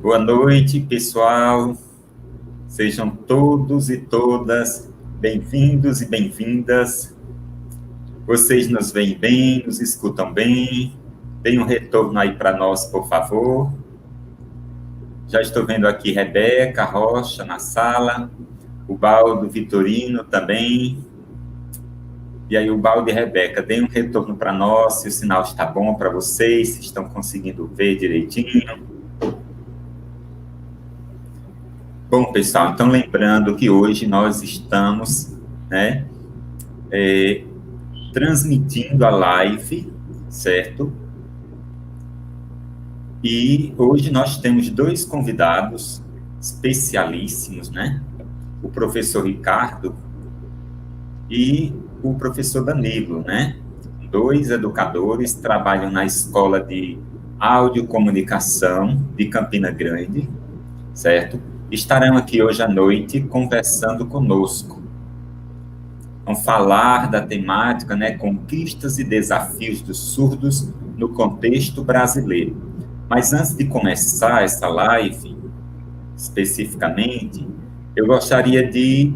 Boa noite, pessoal. Sejam todos e todas bem-vindos e bem-vindas. Vocês nos veem bem, nos escutam bem? Deem um retorno aí para nós, por favor. Já estou vendo aqui Rebeca Rocha na sala, o Baldo Vitorino também. E aí, o Baldo e Rebeca, deem um retorno para nós, se o sinal está bom para vocês, se estão conseguindo ver direitinho. Bom, pessoal, então lembrando que hoje nós estamos, transmitindo a live, certo? E hoje nós temos dois convidados especialíssimos, né? O professor Ricardo e o professor Danilo, né? Dois educadores, trabalham na Escola de Audiocomunicação de Campina Grande, certo? Estarão aqui hoje à noite conversando conosco. Vão falar da temática, né, conquistas e desafios dos surdos no contexto brasileiro. Mas antes de começar essa live, especificamente, eu gostaria de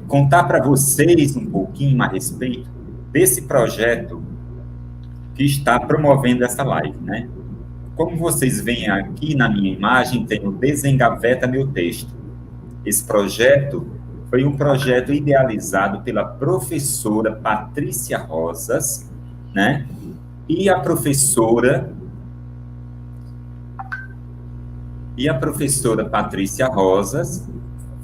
contar para vocês um pouquinho a respeito desse projeto que está promovendo essa live, né? Como vocês veem aqui na minha imagem, tem o Desengaveta Meu Texto. Esse projeto foi um projeto idealizado pela professora Patrícia Rosas, né? E a professora Patrícia Rosas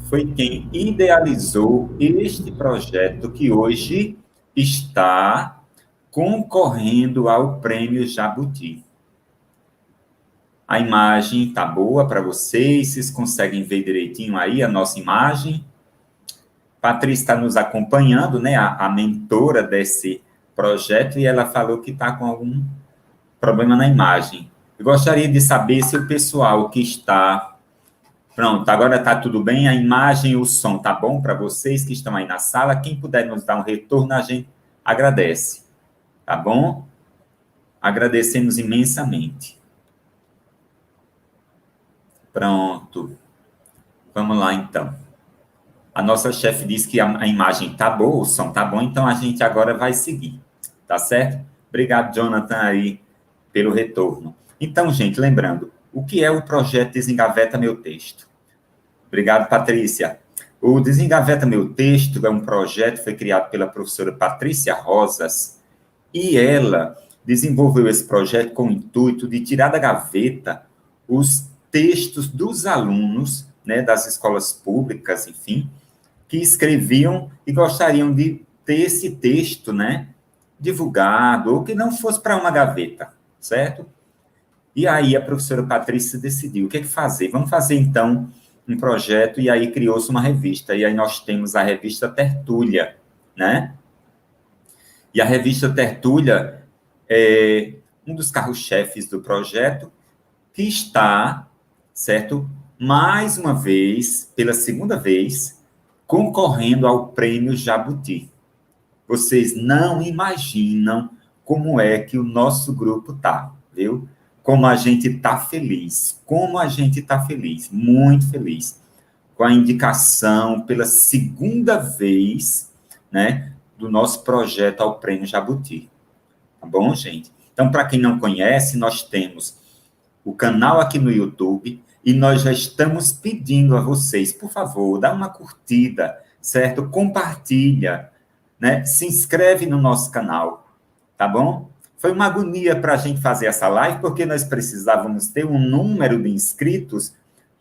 foi quem idealizou este projeto que hoje está concorrendo ao Prêmio Jabuti. A imagem está boa para vocês? Vocês conseguem ver direitinho aí a nossa imagem? Patrícia está nos acompanhando, né? A mentora desse projeto, e ela falou que está com algum problema na imagem. Eu gostaria de saber se o pessoal que está... Pronto, agora está tudo bem? A imagem e o som tá bom para vocês que estão aí na sala? Quem puder nos dar um retorno, a gente agradece. Tá bom? Agradecemos imensamente. Pronto. Vamos lá, então. A nossa chefe disse que a imagem tá boa, o som tá bom, então a gente agora vai seguir. Tá certo? Obrigado, Jonathan, aí, pelo retorno. Então, gente, lembrando, o que é o projeto Desengaveta Meu Texto? Obrigado, Patrícia. O Desengaveta Meu Texto é um projeto que foi criado pela professora Patrícia Rosas, e ela desenvolveu esse projeto com o intuito de tirar da gaveta os textos dos alunos, né, das escolas públicas, enfim, que escreviam e gostariam de ter esse texto, né, divulgado, ou que não fosse para uma gaveta, certo? E aí a professora Patrícia decidiu o que fazer. Vamos fazer, então, um projeto, e aí criou-se uma revista, e aí nós temos a revista Tertúlia, né? E a revista Tertúlia é um dos carros-chefes do projeto, que está, certo, mais uma vez, pela segunda vez, concorrendo ao Prêmio Jabuti. Vocês não imaginam como é que o nosso grupo tá, viu? Como a gente tá feliz, muito feliz, com a indicação pela segunda vez, né, do nosso projeto ao Prêmio Jabuti. Tá bom, gente? Então, para quem não conhece, nós temos o canal aqui no YouTube, e nós já estamos pedindo a vocês, por favor, dá uma curtida, certo? Compartilha, né? Se inscreve no nosso canal, tá bom? Foi uma agonia para a gente fazer essa live, porque nós precisávamos ter um número de inscritos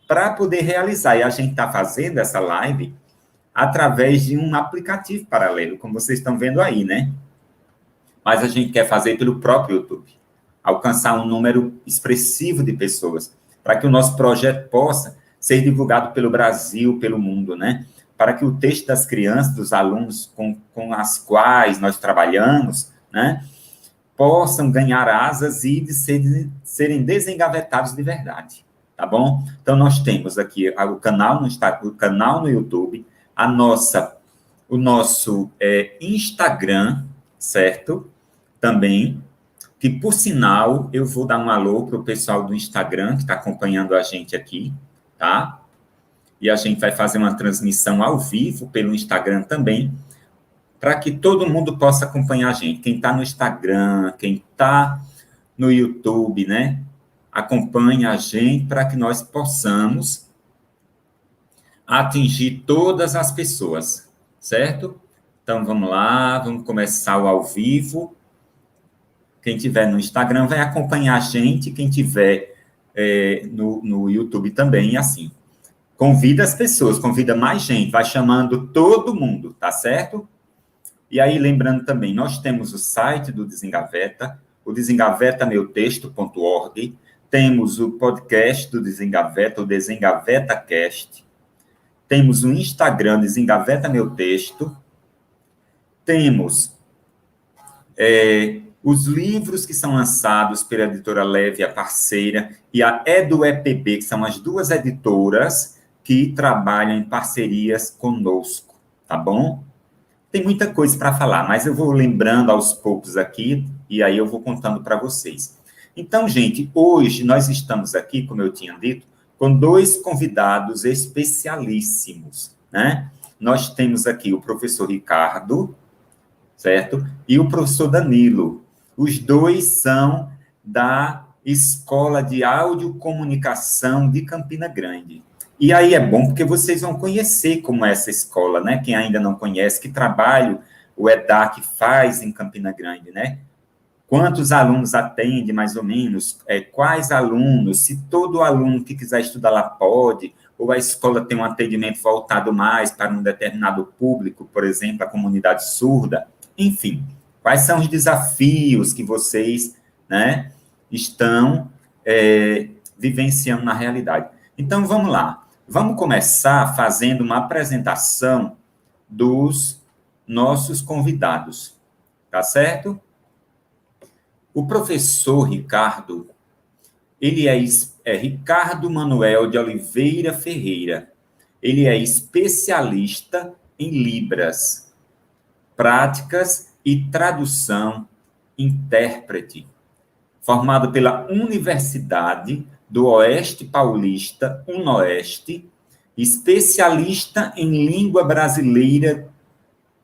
para poder realizar, e a gente está fazendo essa live através de um aplicativo paralelo, como vocês estão vendo aí, né? Mas a gente quer fazer pelo próprio YouTube, alcançar um número expressivo de pessoas, para que o nosso projeto possa ser divulgado pelo Brasil, pelo mundo, né? Para que o texto das crianças, dos alunos com as quais nós trabalhamos, né, possam ganhar asas e serem desengavetados de verdade, tá bom? Então, nós temos aqui o canal no YouTube, o nosso Instagram, certo? Também, que, por sinal, eu vou dar um alô para o pessoal do Instagram, que está acompanhando a gente aqui, tá? E a gente vai fazer uma transmissão ao vivo pelo Instagram também, para que todo mundo possa acompanhar a gente. Quem está no Instagram, quem está no YouTube, né? Acompanhe a gente para que nós possamos atingir todas as pessoas, certo? Então, vamos lá, vamos começar o ao vivo. Quem tiver no Instagram vai acompanhar a gente, quem tiver no YouTube também, assim. Convida as pessoas, convida mais gente, vai chamando todo mundo, tá certo? E aí, lembrando também, nós temos o site do Desengaveta, o desengavetameuTexto.org, temos o podcast do Desengaveta, o DesengaVetaCast, temos o Instagram Desengaveta Meu Texto, temos os livros que são lançados pela editora Leve, a parceira, e a EduEPB, que são as duas editoras que trabalham em parcerias conosco, tá bom? Tem muita coisa para falar, mas eu vou lembrando aos poucos aqui, e aí eu vou contando para vocês. Então, gente, hoje nós estamos aqui, como eu tinha dito, com dois convidados especialíssimos, né? Nós temos aqui o professor Ricardo, certo? E o professor Danilo. Os dois são da Escola de Audiocomunicação de Campina Grande. E aí é bom porque vocês vão conhecer como é essa escola, né? Quem ainda não conhece, que trabalho o EDAC faz em Campina Grande, né? Quantos alunos atende, mais ou menos? Quais alunos? Se todo aluno que quiser estudar lá pode, ou a escola tem um atendimento voltado mais para um determinado público, por exemplo, a comunidade surda. Enfim, quais são os desafios que vocês, né, estão vivenciando na realidade? Então, vamos lá. Vamos começar fazendo uma apresentação dos nossos convidados, tá certo? O professor Ricardo, ele é Ricardo Manuel de Oliveira Ferreira. Ele é especialista em Libras, práticas e tradução, intérprete, formado pela Universidade do Oeste Paulista, UNOeste, especialista em língua brasileira,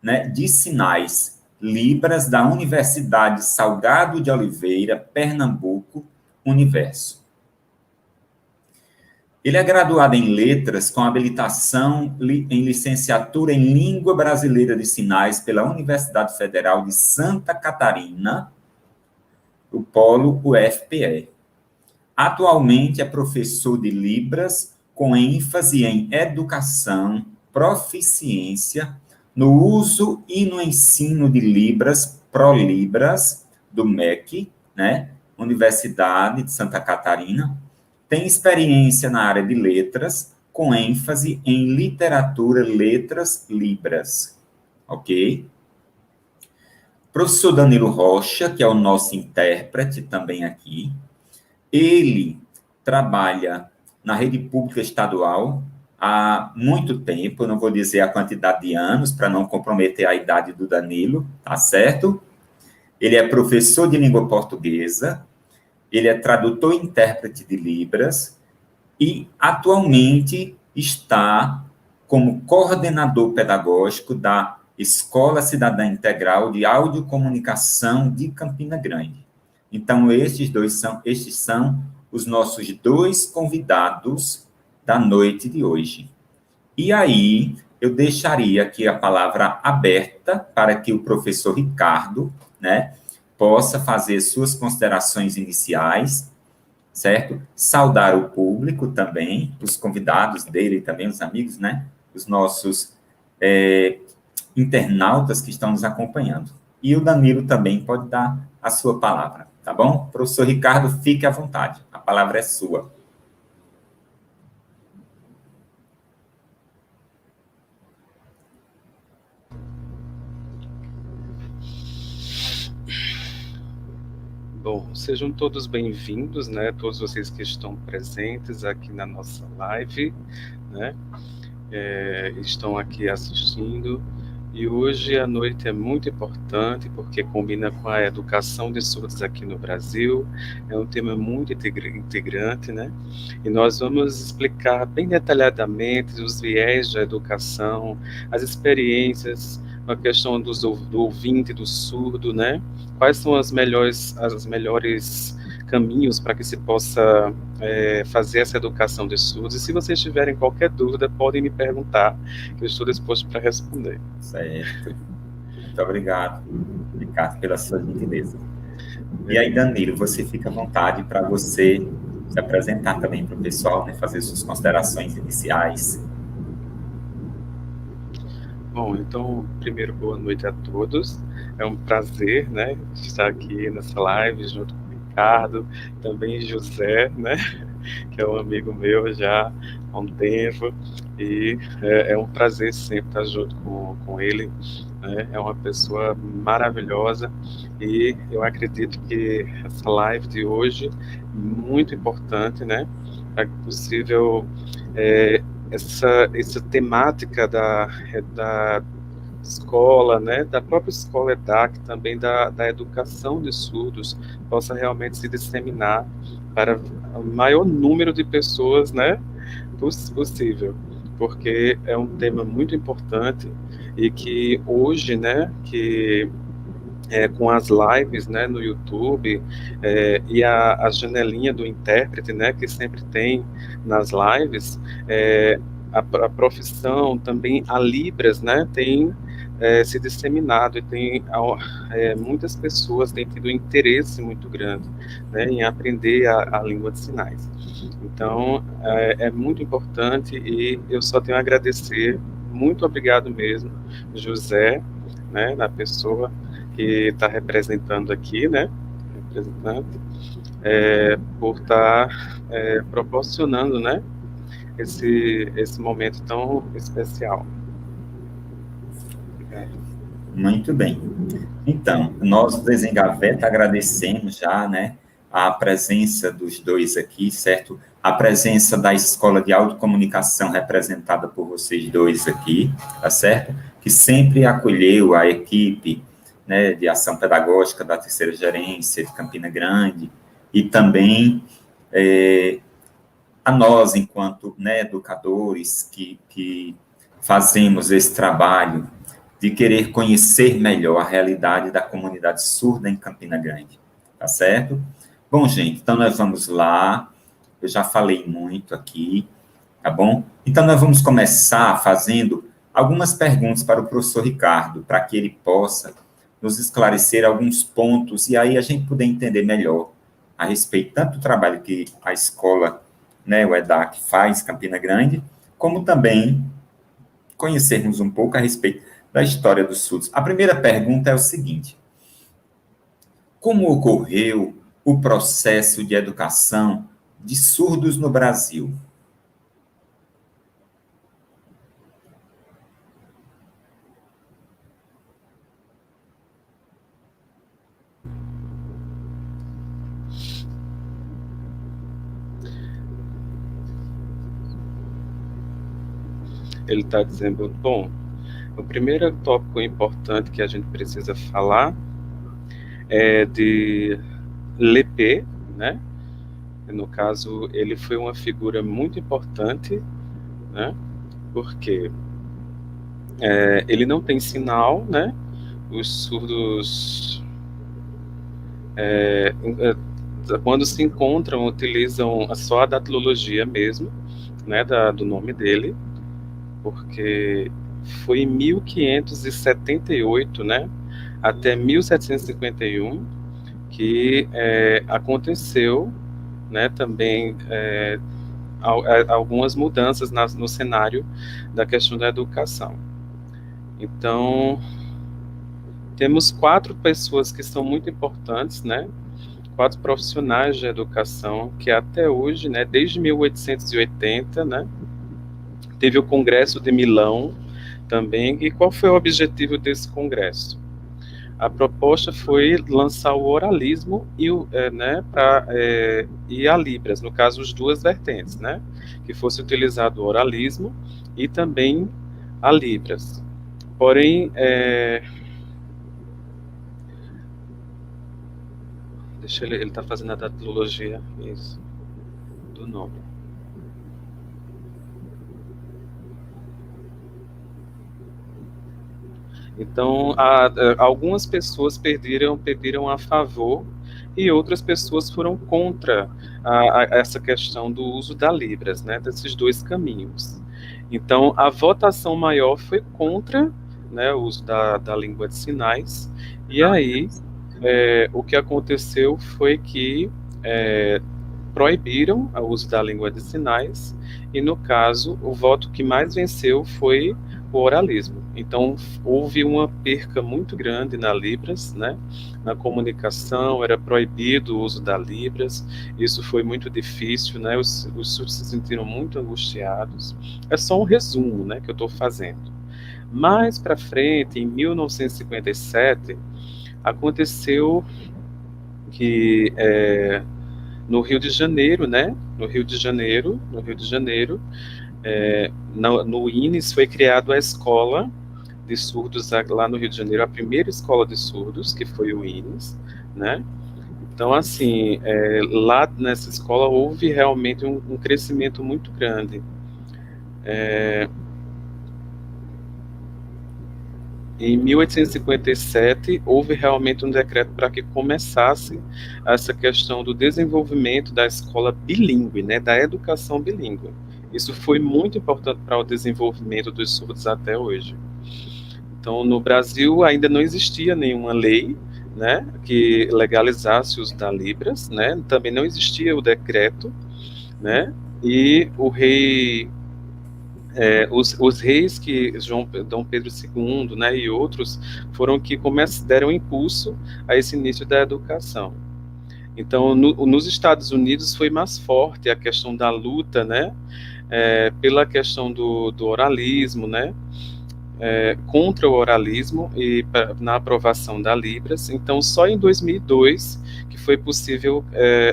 né, de sinais, Libras, da Universidade Salgado de Oliveira, Pernambuco, Universo. Ele é graduado em Letras com habilitação em licenciatura em Língua Brasileira de Sinais pela Universidade Federal de Santa Catarina, o Polo UFPE. Atualmente é professor de Libras com ênfase em educação, proficiência, no uso e no ensino de Libras, ProLibras, do MEC, né? Universidade de Santa Catarina. Tem experiência na área de letras, com ênfase em literatura, letras, Libras. Ok? Professor Danilo Rocha, que é o nosso intérprete também aqui. Ele trabalha na rede pública estadual há muito tempo, eu não vou dizer a quantidade de anos, para não comprometer a idade do Danilo, tá certo? Ele é professor de língua portuguesa, ele é tradutor e intérprete de Libras e, atualmente, está como coordenador pedagógico da Escola Cidadã Integral de Audiocomunicação de Campina Grande. Então, estes são os nossos dois convidados da noite de hoje. E aí, eu deixaria aqui a palavra aberta para que o professor Ricardo, né, possa fazer suas considerações iniciais, certo? Saudar o público também, os convidados dele também, os amigos, né? Os nossos internautas que estão nos acompanhando. E o Danilo também pode dar a sua palavra, tá bom? Professor Ricardo, fique à vontade, a palavra é sua. Bom, sejam todos bem-vindos, né? Todos vocês que estão presentes aqui na nossa live, né? Estão aqui assistindo E hoje a noite é muito importante porque combina com a educação de surdos aqui no Brasil. É um tema muito integrante, né? E nós vamos explicar bem detalhadamente os viés da educação, as experiências, a questão do ouvinte, do surdo, né? Quais são as melhores caminhos para que se possa fazer essa educação de surdos. E se vocês tiverem qualquer dúvida, podem me perguntar, que eu estou disposto para responder. Certo. Muito obrigado, Ricardo, pela sua gentileza. E aí, Danilo, você fica à vontade para você se apresentar também para o pessoal, né, fazer suas considerações iniciais. Bom, então, primeiro, boa noite a todos. É um prazer, né, estar aqui nessa live junto com o Ricardo, também José, né, que é um amigo meu já há um tempo, e é um prazer sempre estar junto com ele, né, é uma pessoa maravilhosa, e eu acredito que essa live de hoje é muito importante, né, é possível essa temática da escola, né, da própria escola EDAC, também da educação de surdos, possa realmente se disseminar para o maior número de pessoas, né, possível, porque é um tema muito importante e que hoje, né, que com as lives, né, no YouTube, e a janelinha do intérprete, né, que sempre tem nas lives, a profissão também, a Libras, né, tem se disseminado e tem muitas pessoas têm tido um interesse muito grande, né, em aprender a língua de sinais. Então, é muito importante e eu só tenho a agradecer, muito obrigado mesmo, José, né, na pessoa que está representando aqui, né, representante, por estar proporcionando, né, esse momento tão especial. Obrigado. Muito bem. Então, nós do Desengaveta agradecemos já, né, a presença dos dois aqui, certo? A presença da Escola de Autocomunicação representada por vocês dois aqui, tá certo? Que sempre acolheu a equipe, né, de ação pedagógica da Terceira Gerência de Campina Grande e também a nós, enquanto, né, educadores que fazemos esse trabalho de querer conhecer melhor a realidade da comunidade surda em Campina Grande, tá certo? Bom, gente, então nós vamos lá, eu já falei muito aqui, tá bom? Então nós vamos começar fazendo algumas perguntas para o professor Ricardo, para que ele possa nos esclarecer alguns pontos e aí a gente poder entender melhor a respeito tanto do trabalho que a escola, né, o EDAC faz em Campina Grande, como também conhecermos um pouco a respeito da história dos surdos. A primeira pergunta é o seguinte: como ocorreu o processo de educação de surdos no Brasil? Ele está dizendo, bom, o primeiro tópico importante que a gente precisa falar é de Lepé, né? No caso, ele foi uma figura muito importante, né? Porque ele não tem sinal, né? Os surdos, quando se encontram, utilizam só a datilologia mesmo, né? Do nome dele, porque foi em 1578, né? Até 1751 que aconteceu, né? Também algumas mudanças no cenário da questão da educação. Então, temos 4 pessoas que são muito importantes, né? 4 profissionais de educação que até hoje, né, desde 1880, né, teve o Congresso de Milão também. E qual foi o objetivo desse congresso? A proposta foi lançar o oralismo e a Libras, no caso, as duas vertentes, né? Que fosse utilizado o oralismo e também a Libras. Porém, ele está fazendo a datilologia, isso, do nome. Então, algumas pessoas pediram a favor e outras pessoas foram contra essa questão do uso da Libras, né, desses dois caminhos. Então, a votação maior foi contra, né, o uso da língua de sinais, e aí o que aconteceu foi que proibiram o uso da língua de sinais, e no caso, o voto que mais venceu foi o oralismo. Então, houve uma perca muito grande na Libras, né? Na comunicação, era proibido o uso da Libras, isso foi muito difícil, né? Os surdos se sentiram muito angustiados. É só um resumo, né, que eu estou fazendo. Mais para frente, em 1957, aconteceu que no Rio de Janeiro, né? No Rio de Janeiro, no INES foi criado a escola de surdos lá no Rio de Janeiro, a primeira escola de surdos, que foi o INES, né? Então, assim, lá nessa escola houve realmente um crescimento muito grande. Em 1857, houve realmente um decreto para que começasse essa questão do desenvolvimento da escola bilíngue, né, da educação bilíngue. Isso foi muito importante para o desenvolvimento dos surdos até hoje. Então, no Brasil ainda não existia nenhuma lei, né, que legalizasse o uso da Libras, né, também não existia o decreto, né, e o rei os reis que Dom Pedro II, né, e outros foram que deram impulso a esse início da educação. Então, nos Estados Unidos foi mais forte a questão da luta, né, pela questão do oralismo, né, contra o oralismo e na aprovação da Libras. Então, só em 2002 que foi possível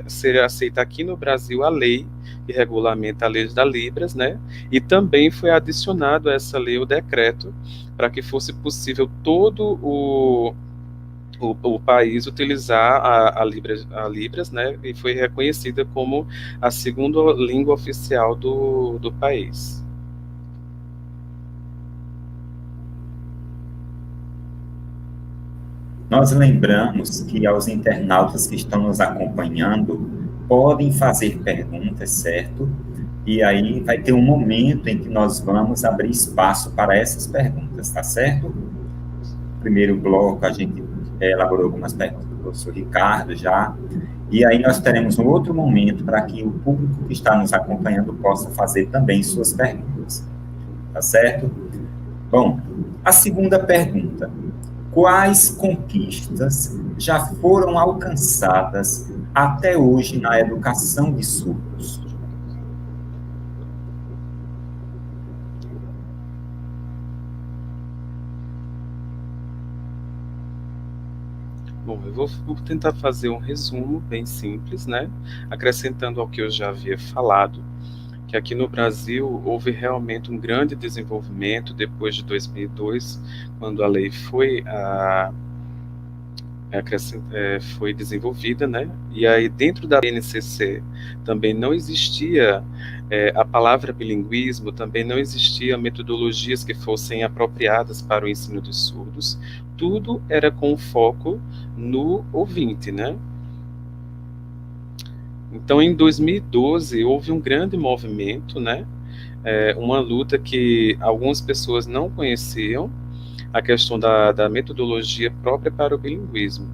ser aceita aqui no Brasil a lei que regulamenta a lei da Libras, né? E também foi adicionado a essa lei o decreto para que fosse possível todo o país utilizar a Libras, né? E foi reconhecida como a segunda língua oficial do país. Nós lembramos que aos internautas que estão nos acompanhando podem fazer perguntas, certo? E aí vai ter um momento em que nós vamos abrir espaço para essas perguntas, tá certo? No primeiro bloco, a gente elaborou algumas perguntas do professor Ricardo já, e aí nós teremos um outro momento para que o público que está nos acompanhando possa fazer também suas perguntas, tá certo? Bom, a segunda pergunta: quais conquistas já foram alcançadas até hoje na educação de surdos? Bom, eu vou tentar fazer um resumo bem simples, né? Acrescentando ao que eu já havia falado, que aqui no Brasil houve realmente um grande desenvolvimento depois de 2002, quando a lei foi desenvolvida, né? E aí dentro da BNCC também não existia a palavra bilinguismo, também não existia metodologias que fossem apropriadas para o ensino de surdos. Tudo era com foco no ouvinte, né? Então, em 2012 houve um grande movimento, né? Uma luta que algumas pessoas não conheciam, a questão da metodologia própria para o bilinguismo.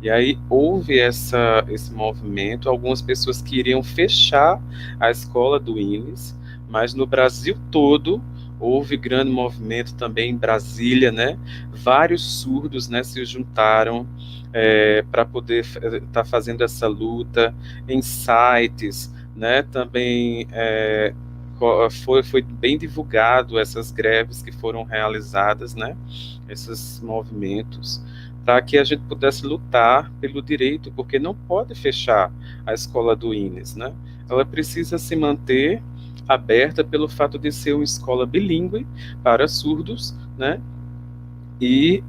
E aí houve esse movimento, algumas pessoas queriam fechar a escola do INES, mas no Brasil todo houve grande movimento também em Brasília, né? Vários surdos, né, se juntaram para poder estar fazendo essa luta em sites, né? Também foi bem divulgado essas greves que foram realizadas, né? Esses movimentos, para que a gente pudesse lutar pelo direito, porque não pode fechar a escola do INES, né? Ela precisa se manter aberta pelo fato de ser uma escola bilíngue para surdos, né? E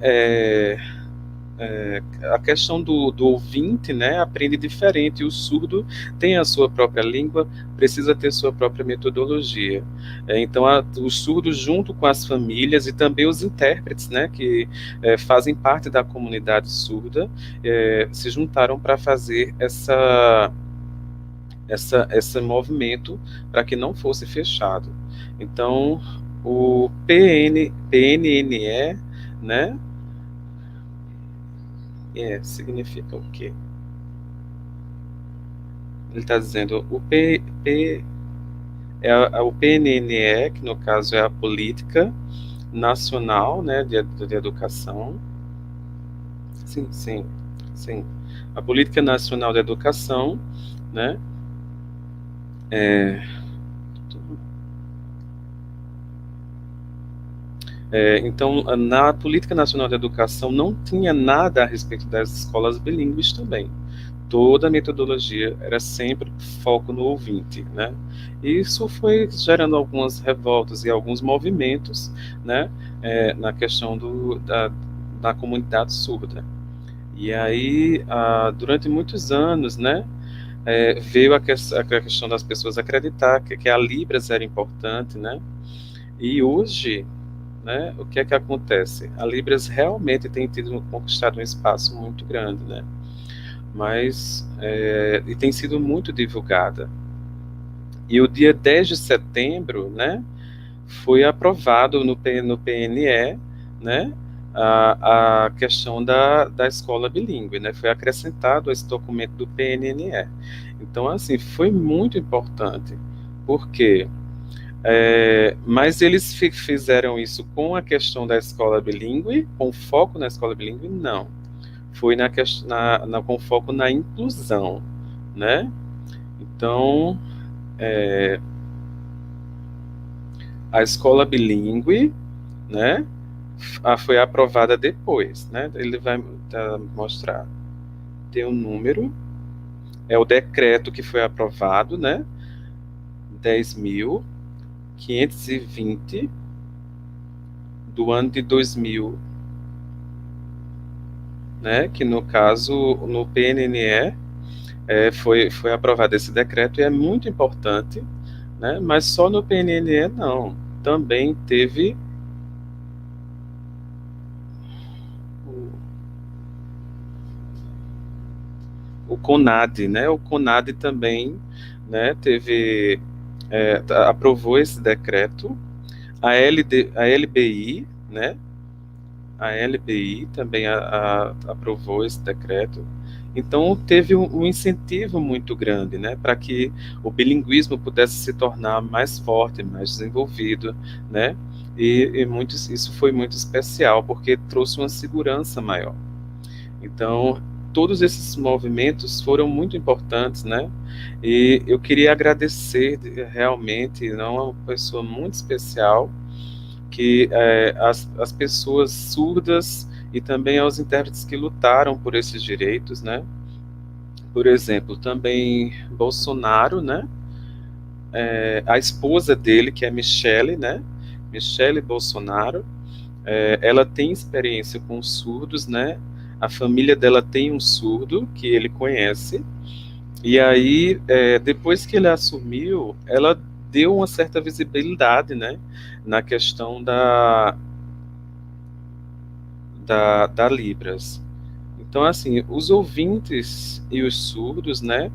a questão do ouvinte, né, aprende diferente. O surdo tem a sua própria língua, precisa ter sua própria metodologia. Então, os surdos, junto com as famílias e também os intérpretes, né, que fazem parte da comunidade surda, se juntaram para fazer esse movimento para que não fosse fechado. Então, o PNNE, né, significa o quê? Ele está dizendo o PNNE, que no caso é a Política Nacional, né, de Educação. Sim, sim, sim. A Política Nacional de Educação, né? Então, na Política Nacional de Educação não tinha nada a respeito das escolas bilíngues também. Toda a metodologia era sempre foco no ouvinte, né? E isso foi gerando algumas revoltas e alguns movimentos, né, na questão da comunidade surda. E aí, durante muitos anos, né, veio a questão das pessoas acreditar que a Libras era importante, né? E hoje, né, o que é que acontece? A Libras realmente tem conquistado um espaço muito grande, né? Mas e tem sido muito divulgada. E o dia 10 de setembro, né, foi aprovado no PNE, né, a questão da escola bilíngue, né, foi acrescentado a esse documento do PNNE. Então, assim, foi muito importante, porque mas eles fizeram isso com a questão da escola bilíngue, com foco na escola bilíngue? Não. Foi com foco na inclusão, né? Então, a escola bilíngue, né, foi aprovada depois, né? Ele vai mostrar. Tem um número, é o decreto que foi aprovado, né? 10.520 do ano de 2000, né? Que no caso, no PNNE, foi aprovado esse decreto e é muito importante, né? Mas só no PNNE não. Também teve o CONAD, né? O CONAD também, né, aprovou esse decreto. A LBI, né? A LBI também aprovou esse decreto. Então, teve um incentivo muito grande, né, para que o bilinguismo pudesse se tornar mais forte, mais desenvolvido, né, e isso foi muito especial, porque trouxe uma segurança maior. Então, todos esses movimentos foram muito importantes, né, e eu queria agradecer realmente, não, uma pessoa muito especial, que as pessoas surdas e também aos intérpretes que lutaram por esses direitos, né? Por exemplo, também Bolsonaro, né? A esposa dele, que é Michele, né? Michele Bolsonaro, ela tem experiência com surdos, né? A família dela tem um surdo que ele conhece, e aí, depois que ele assumiu, ela deu uma certa visibilidade, né, na questão da Libras. Então, assim, os ouvintes e os surdos, né,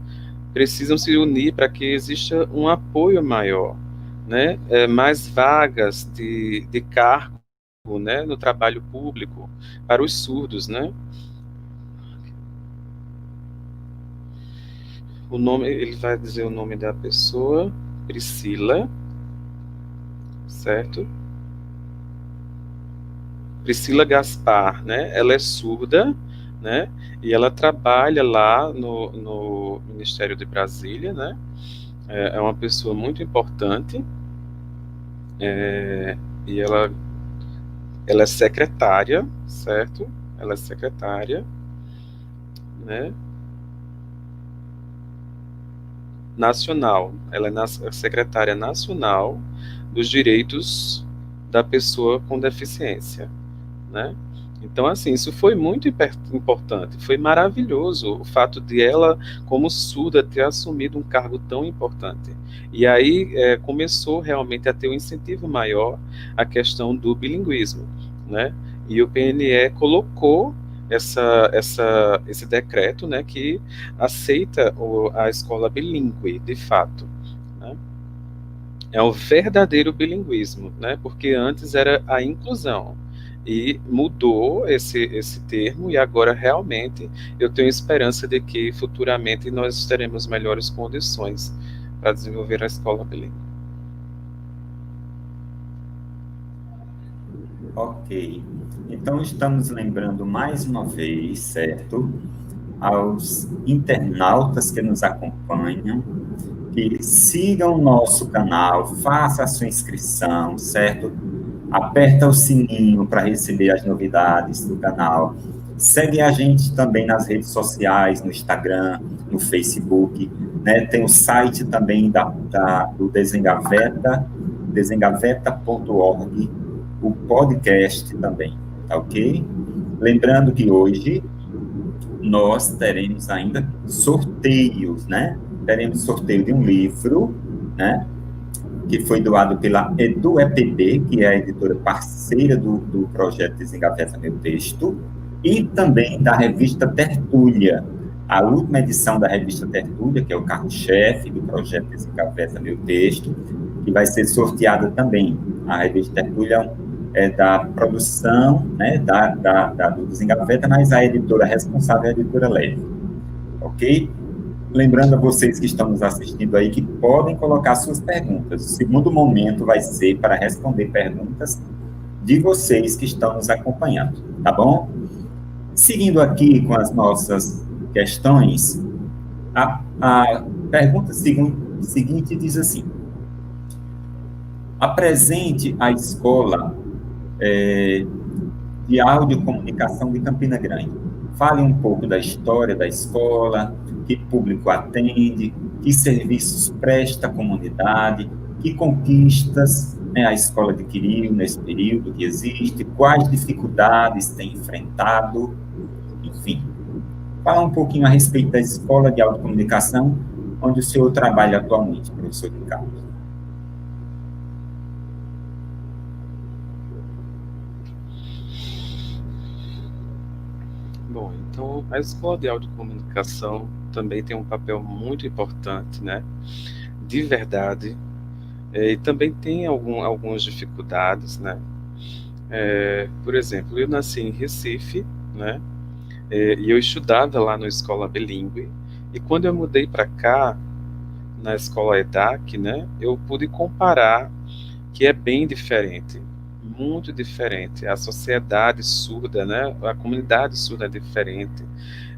precisam se unir para que exista um apoio maior, né, mais vagas de cargo, né, no trabalho público para os surdos, né. O nome, ele vai dizer o nome da pessoa, Priscila, certo? Priscila Gaspar, né? Ela é surda, né? E ela trabalha lá no Ministério de Brasília, né? É uma pessoa muito importante, e ela é secretária, certo? Ela é secretária, né? Nacional. Ela é secretária nacional dos direitos da pessoa com deficiência, né? Então, assim, isso foi muito importante, foi maravilhoso o fato de ela, como surda, ter assumido um cargo tão importante. E aí começou realmente a ter um incentivo maior à questão do bilinguismo, né? E o PNE colocou esse decreto, né, que aceita a escola bilíngue, de fato, né? É o verdadeiro bilinguismo, né? Porque antes era a inclusão. E mudou esse termo, e agora realmente eu tenho esperança de que futuramente nós teremos melhores condições para desenvolver a escola bilíngue. Ok. Então, estamos lembrando mais uma vez, certo, aos internautas que nos acompanham, que sigam o nosso canal, faça a sua inscrição, certo? Aperta o sininho para receber as novidades do canal. Segue a gente também nas redes sociais, no Instagram, no Facebook, né? Tem o site também do Desengaveta, desengaveta.org, o podcast também, tá ok? Lembrando que hoje nós teremos ainda sorteios, né? Teremos sorteio de um livro, né? Que foi doado pela EduEPB, que é a editora parceira do projeto Desengaveta Meu Texto, e também da revista Tertúlia, a última edição da revista Tertúlia, que é o carro-chefe do projeto Desengaveta Meu Texto, que vai ser sorteada também. A revista Tertúlia é da produção, né, do Desengaveta, mas a editora responsável é a editora Leve, ok? Lembrando a vocês que estão nos assistindo aí que podem colocar suas perguntas. O segundo momento vai ser para responder perguntas de vocês que estão nos acompanhando, tá bom? Seguindo aqui com as nossas questões, a pergunta seguinte diz assim: apresente a escola de audiocomunicação de Campina Grande. Fale um pouco da história da escola, que público atende, que serviços presta à comunidade, que conquistas, né, a escola adquiriu nesse período que existe, quais dificuldades tem enfrentado, enfim. Fala um pouquinho a respeito da escola de audiocomunicação, onde o senhor trabalha atualmente, professor Ricardo. Bom, então a escola de audiocomunicação também tem um papel muito importante, né? De verdade, e também tem algumas dificuldades, né? Por exemplo, eu nasci em Recife, né? E eu estudava lá na escola bilíngue, e quando eu mudei para cá, na escola EDAC, né? Eu pude comparar que é bem diferente, muito diferente. A sociedade surda, né? A comunidade surda é diferente.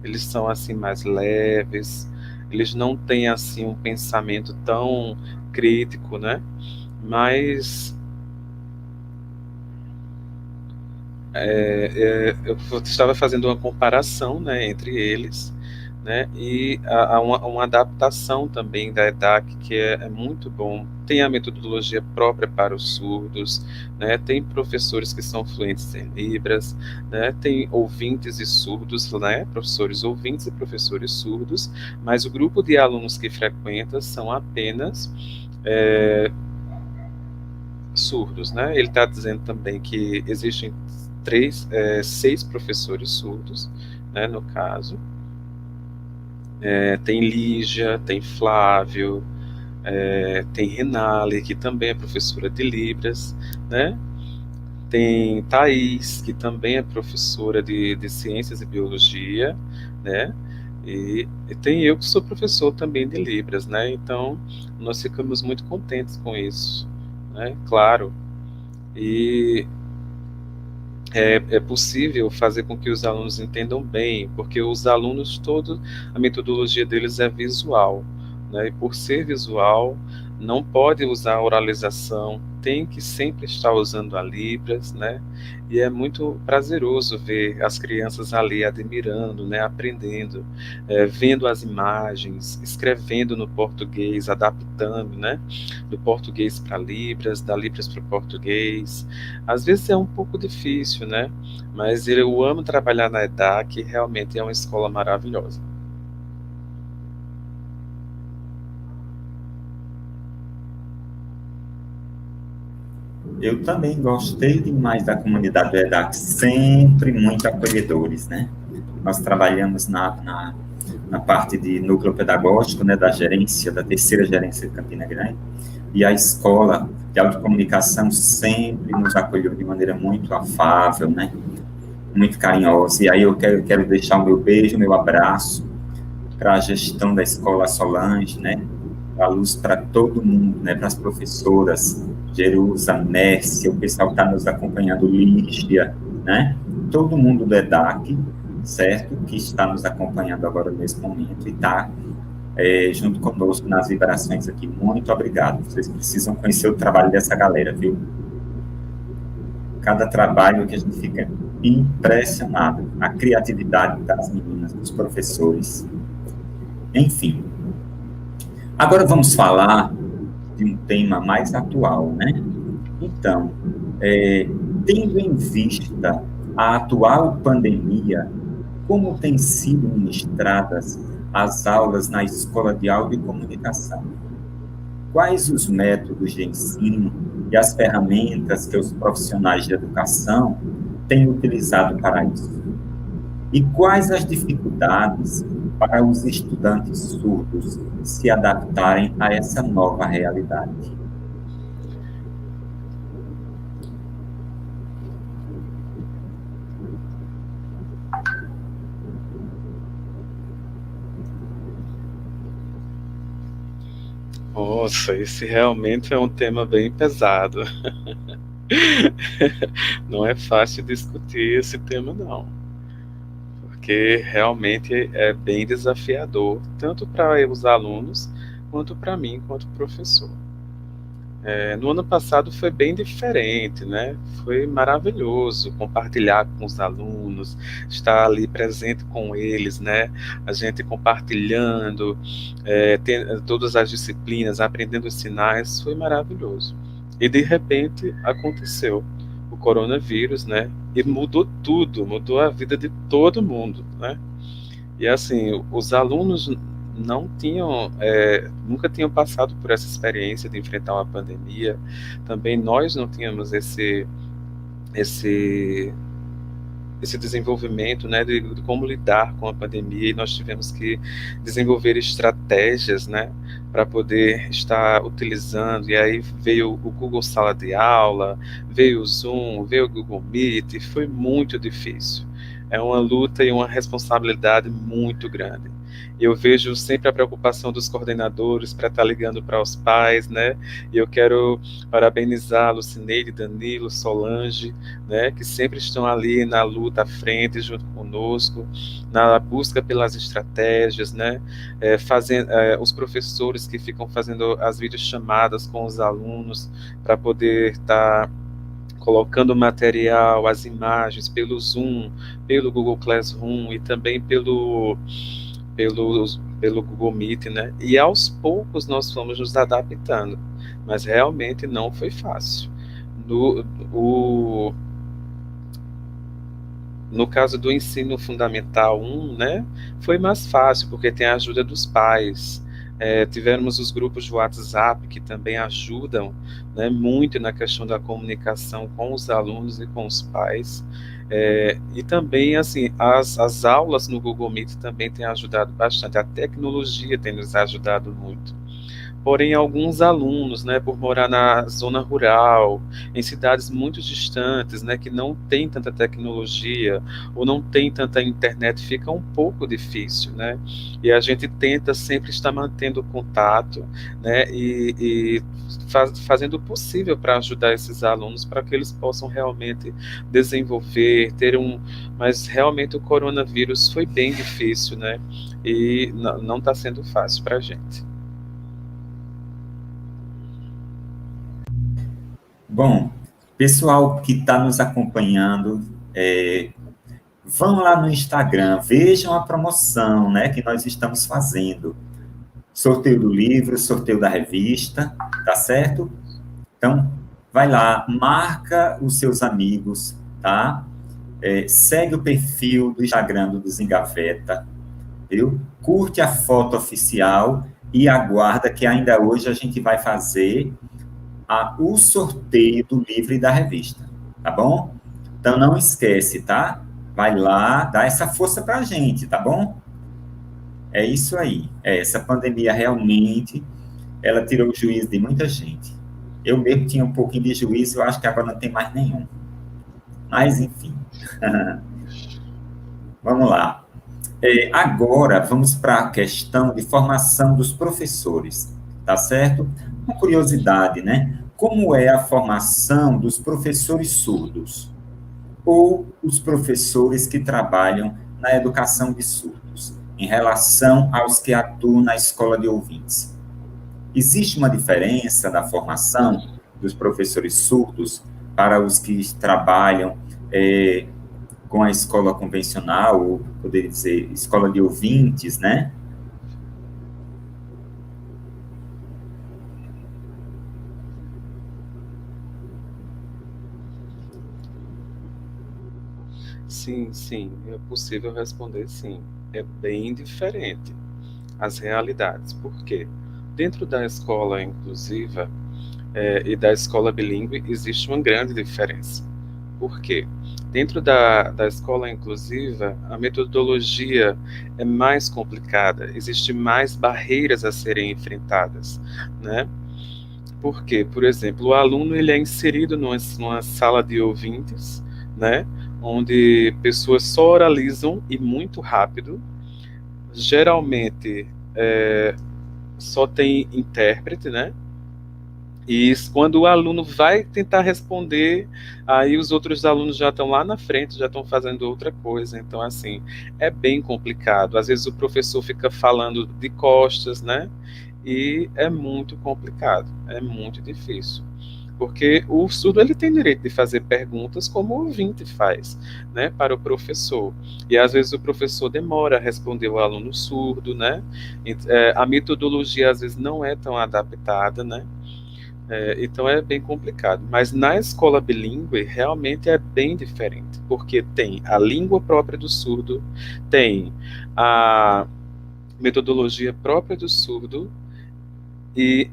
Eles são assim mais leves, eles não têm assim um pensamento tão crítico, né? Mas eu estava fazendo uma comparação, né, entre eles, né, e há uma adaptação também da EDAC que é muito bom. Tem a metodologia própria para os surdos, né, tem professores que são fluentes em Libras, né, tem ouvintes e surdos, né, professores ouvintes e professores surdos, mas o grupo de alunos que frequenta são apenas surdos, né? Ele está dizendo também que existem seis professores surdos, né, no caso. Tem Lígia, tem Flávio, tem Renale, que também é professora de Libras, né? Tem Thaís, que também é professora de Ciências e Biologia, né? E tem eu que sou professor também de Libras, né? Então, nós ficamos muito contentes com isso, né? Claro. E é possível fazer com que os alunos entendam bem, porque os alunos todos, a metodologia deles é visual, né? E por ser visual, não pode usar oralização, tem que sempre estar usando a Libras, né? E é muito prazeroso ver as crianças ali admirando, né? Aprendendo, vendo as imagens, escrevendo no português, adaptando, né? Do português para Libras, da Libras para o português. Às vezes é um pouco difícil, né? Mas eu amo trabalhar na EDAC, realmente é uma escola maravilhosa. Eu também gostei demais da comunidade do EDAC, sempre muito acolhedores, né? Nós trabalhamos na parte de núcleo pedagógico, né, da gerência, da terceira gerência de Campina Grande, e a escola de autocomunicação sempre nos acolheu de maneira muito afável, né, muito carinhosa. E aí eu quero deixar o meu beijo, o meu abraço para a gestão da escola Solange, né, a luz para todo mundo, né, para as professoras, Jerusa, Mércia, o pessoal que está nos acompanhando, Lígia, né, todo mundo do EDAC, certo, que está nos acompanhando agora nesse momento e está junto conosco nas vibrações aqui. Muito obrigado. Vocês precisam conhecer o trabalho dessa galera, viu? Cada trabalho que a gente fica impressionado, a criatividade das meninas, dos professores, enfim. Agora vamos falar de um tema mais atual, né? Então, tendo em vista a atual pandemia, como têm sido ministradas as aulas na Escola de Áudio e Comunicação? Quais os métodos de ensino e as ferramentas que os profissionais de educação têm utilizado para isso? E quais as dificuldades para os estudantes surdos se adaptarem a essa nova realidade? Nossa, esse realmente é um tema bem pesado. Não é fácil discutir esse tema, não, porque realmente é bem desafiador, tanto para os alunos, quanto para mim, quanto professor. No ano passado foi bem diferente, né? Foi maravilhoso compartilhar com os alunos, estar ali presente com eles, né? A gente compartilhando, todas as disciplinas, aprendendo os sinais, foi maravilhoso. E de repente aconteceu o coronavírus, né? E mudou tudo, mudou a vida de todo mundo, né? E assim, os alunos não tinham, nunca tinham passado por essa experiência de enfrentar uma pandemia. Também nós não tínhamos esse, esse desenvolvimento, né, de como lidar com a pandemia. E nós tivemos que desenvolver estratégias, né, para poder estar utilizando. E aí veio o Google Sala de Aula, veio o Zoom, veio o Google Meet, e foi muito difícil. É uma luta e uma responsabilidade muito grande. E eu vejo sempre a preocupação dos coordenadores para estar ligando para os pais, né? E eu quero parabenizar Lucineide, Danilo, Solange, né? Que sempre estão ali na luta à frente, junto conosco, na busca pelas estratégias, né? Os professores que ficam fazendo as videochamadas com os alunos para poder estar colocando o material, as imagens pelo Zoom, pelo Google Classroom e também pelo, pelo Google Meet, né? E aos poucos nós fomos nos adaptando, mas realmente não foi fácil. No, o, no caso do ensino fundamental 1, né, foi mais fácil, porque tem a ajuda dos pais. Tivemos os grupos de WhatsApp que também ajudam, né, muito na questão da comunicação com os alunos e com os pais. E também, assim, as aulas no Google Meet também têm ajudado bastante. A tecnologia tem nos ajudado muito. Porém, alguns alunos, né, por morar na zona rural, em cidades muito distantes, né, que não tem tanta tecnologia ou não tem tanta internet, fica um pouco difícil, né? E a gente tenta sempre estar mantendo contato, né, e fazendo o possível para ajudar esses alunos para que eles possam realmente desenvolver, mas realmente o coronavírus foi bem difícil, né? E não está sendo fácil para a gente. Bom, pessoal que está nos acompanhando, vão lá no Instagram, vejam a promoção, né, que nós estamos fazendo. Sorteio do livro, sorteio da revista, tá certo? Então, vai lá, marca os seus amigos, tá? Segue o perfil do Instagram do Desengaveta, viu? Curte a foto oficial e aguarda que ainda hoje a gente vai fazer o sorteio do livro e da revista, tá bom? Então, não esquece, tá? Vai lá, dá essa força pra gente, tá bom? É isso aí. Essa pandemia realmente, ela tirou o juízo de muita gente. Eu mesmo tinha um pouquinho de juízo, eu acho que agora não tem mais nenhum. Mas, enfim. Vamos lá. Agora, vamos para a questão de formação dos professores, tá certo? Uma curiosidade, né? Como é a formação dos professores surdos? Ou os professores que trabalham na educação de surdos, em relação aos que atuam na escola de ouvintes? Existe uma diferença na formação dos professores surdos para os que trabalham com a escola convencional, ou poderia dizer, escola de ouvintes, né? Sim, sim, é possível responder sim. É bem diferente as realidades. Por quê? Dentro da escola inclusiva e da escola bilíngue existe uma grande diferença. Por quê? Dentro da escola inclusiva, a metodologia é mais complicada, existem mais barreiras a serem enfrentadas, né? Por quê? Por exemplo, o aluno ele é inserido numa sala de ouvintes, né? Onde pessoas só oralizam e muito rápido. Geralmente, só tem intérprete, né? E quando o aluno vai tentar responder, aí os outros alunos já estão lá na frente, já estão fazendo outra coisa. Então, assim, é bem complicado. Às vezes o professor fica falando de costas, né? E é muito complicado, é muito difícil. Porque o surdo ele tem direito de fazer perguntas como o ouvinte faz, né, para o professor. E às vezes o professor demora a responder o aluno surdo, né? A metodologia às vezes não é tão adaptada, né? Então é bem complicado. Mas na escola bilíngue realmente é bem diferente, porque tem a língua própria do surdo, tem a metodologia própria do surdo e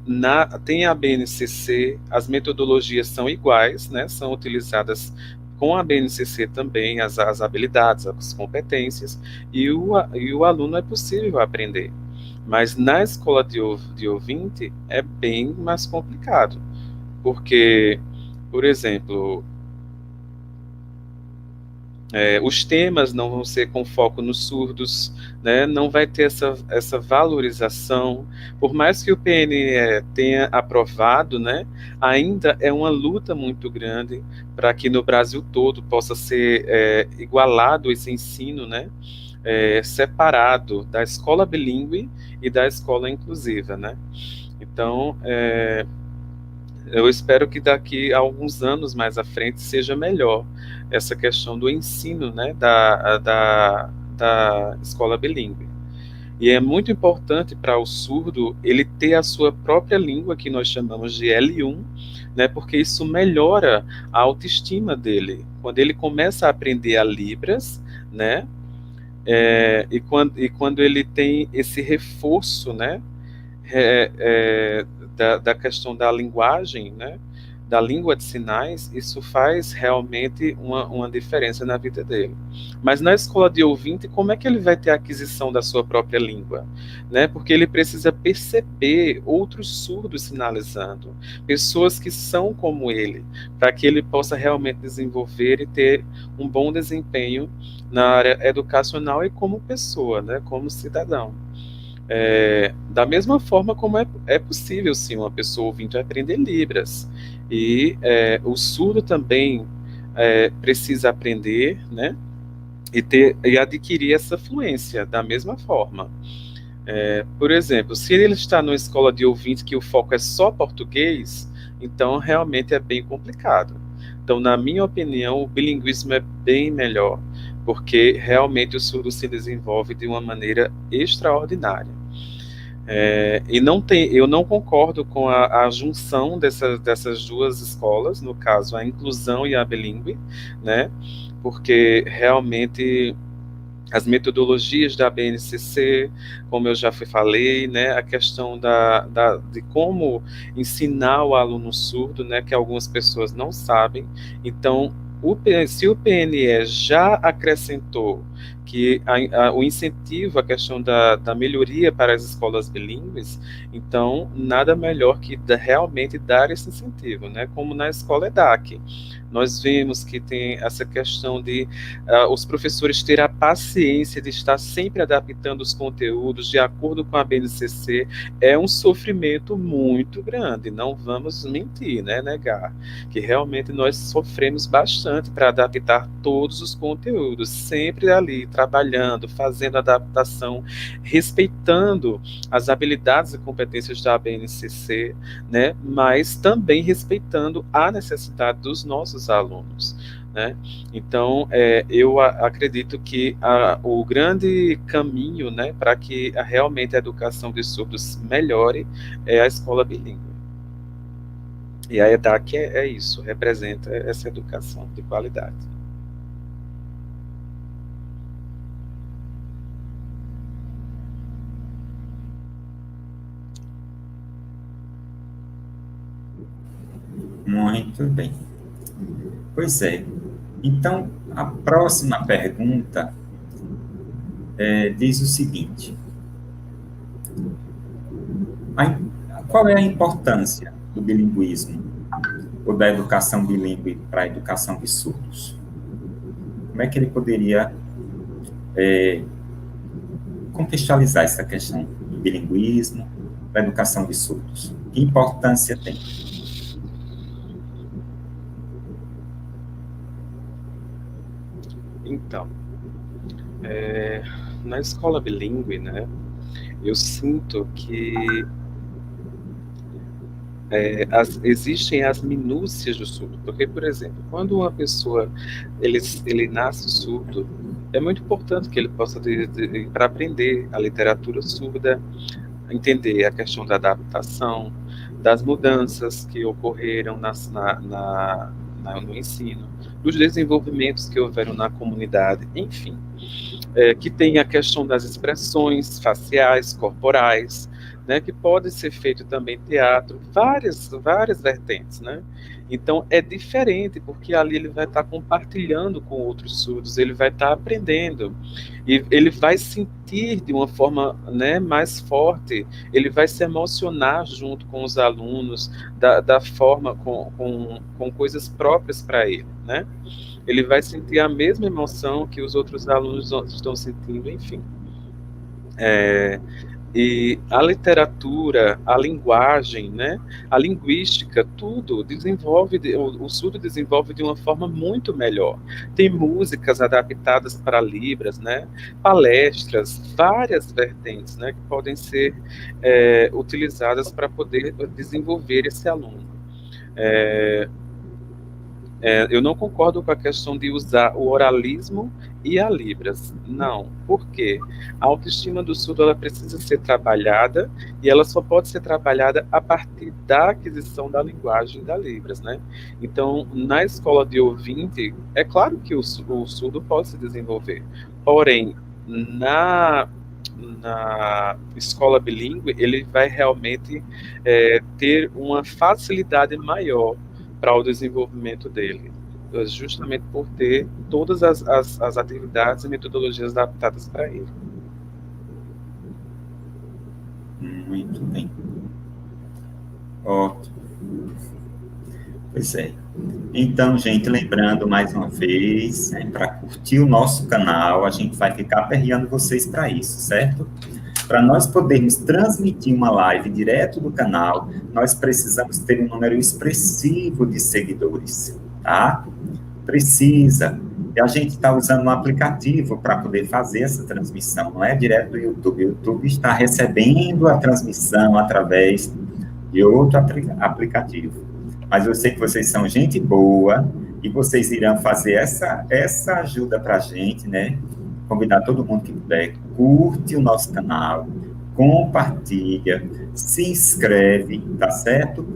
tem a BNCC, as metodologias são iguais, né? São utilizadas com a BNCC também as habilidades, as competências, e o aluno é possível aprender. Mas na escola de ouvinte é bem mais complicado, porque, por exemplo, os temas não vão ser com foco nos surdos, né? Não vai ter essa valorização. Por mais que o PNE tenha aprovado, né, ainda é uma luta muito grande para que no Brasil todo possa ser igualado esse ensino, né, separado da escola bilíngue e da escola inclusiva, né? Então, eu espero que daqui a alguns anos mais à frente seja melhor essa questão do ensino, né, da escola bilíngue. E é muito importante para o surdo ele ter a sua própria língua, que nós chamamos de L1, né, porque isso melhora a autoestima dele. Quando ele começa a aprender a Libras, né, e quando ele tem esse reforço, né, da questão da linguagem, né, da língua de sinais, isso faz realmente uma diferença na vida dele. Mas na escola de ouvinte, como é que ele vai ter a aquisição da sua própria língua? Né? Porque ele precisa perceber outros surdos sinalizando, pessoas que são como ele, para que ele possa realmente desenvolver e ter um bom desempenho na área educacional e como pessoa, né, como cidadão. Da mesma forma como é possível, sim, uma pessoa ouvinte aprender Libras. E o surdo também precisa aprender, né, e adquirir essa fluência da mesma forma. Por exemplo, se ele está numa escola de ouvinte que o foco é só português, Então, realmente é bem complicado. Então, na minha opinião, o bilinguismo é bem melhor, porque realmente o surdo se desenvolve de uma maneira extraordinária. E não tem, eu não concordo com a junção dessas duas escolas, no caso, a inclusão e a bilíngue, né? Porque realmente as metodologias da BNCC, como eu já falei, né, a questão de como ensinar o aluno surdo, né, que algumas pessoas não sabem. Então, se o PNE já acrescentou que o incentivo, a questão da melhoria para as escolas bilíngues, então nada melhor que realmente dar esse incentivo, né, como na escola EDAC. Nós vemos que tem essa questão de os professores terem a paciência de estar sempre adaptando os conteúdos de acordo com a BNCC, é um sofrimento muito grande, não vamos mentir, né, negar, que realmente nós sofremos bastante para adaptar todos os conteúdos, sempre ali, trabalhando, fazendo adaptação, respeitando as habilidades e competências da BNCC, né, mas também respeitando a necessidade dos nossos alunos, né? Então, eu acredito que o grande caminho, né, para que realmente a educação de surdos melhore é a escola bilíngue. E a EDAC é isso, representa essa educação de qualidade. Muito bem. Pois é. Então, a próxima pergunta diz o seguinte: qual é a importância do bilinguismo ou da educação bilíngue para a educação de surdos? Como é que ele poderia contextualizar essa questão do bilinguismo para a educação de surdos? Que importância tem? Então, na escola bilíngue, né, eu sinto que existem as minúcias do surdo, porque, por exemplo, quando uma pessoa ele nasce surdo, é muito importante que ele possa para aprender a literatura surda, entender a questão da adaptação, das mudanças que ocorreram no ensino, dos desenvolvimentos que houveram na comunidade, enfim, que tem a questão das expressões faciais, corporais, né, que pode ser feito também teatro, várias vertentes, né? Então é diferente, porque ali ele vai estar compartilhando com outros surdos, ele vai estar aprendendo, e ele vai sentir de uma forma, né, mais forte, ele vai se emocionar junto com os alunos, da forma, com coisas próprias para ele, né? Ele vai sentir a mesma emoção que os outros alunos estão sentindo, enfim. E a literatura, a linguagem, né, a linguística, tudo desenvolve, o surdo desenvolve de uma forma muito melhor. Tem músicas adaptadas para Libras, né, palestras, várias vertentes, né, que podem ser utilizadas para poder desenvolver esse aluno. Eu não concordo com a questão de usar o oralismo e a Libras. Não. Por quê? A autoestima do surdo ela precisa ser trabalhada e ela só pode ser trabalhada a partir da aquisição da linguagem da Libras, né? Então, na escola de ouvinte, é claro que o surdo pode se desenvolver. Porém, na escola bilíngue, ele vai realmente ter uma facilidade maior para o desenvolvimento dele, justamente por ter todas as atividades e metodologias adaptadas para ele. Muito bem. Ótimo. Pois é. Então, gente, lembrando mais uma vez, para curtir o nosso canal, a gente vai ficar aperreando vocês para isso, certo? Para nós podermos transmitir uma live direto do canal, nós precisamos ter um número expressivo de seguidores, tá? Precisa. E a gente está usando um aplicativo para poder fazer essa transmissão, não é direto do YouTube. O YouTube está recebendo a transmissão através de outro aplicativo. mas eu sei que vocês são gente boa e vocês irão fazer essa ajuda para a gente, né? Convidar todo mundo que puder, curte o nosso canal, compartilha, se inscreve, tá certo?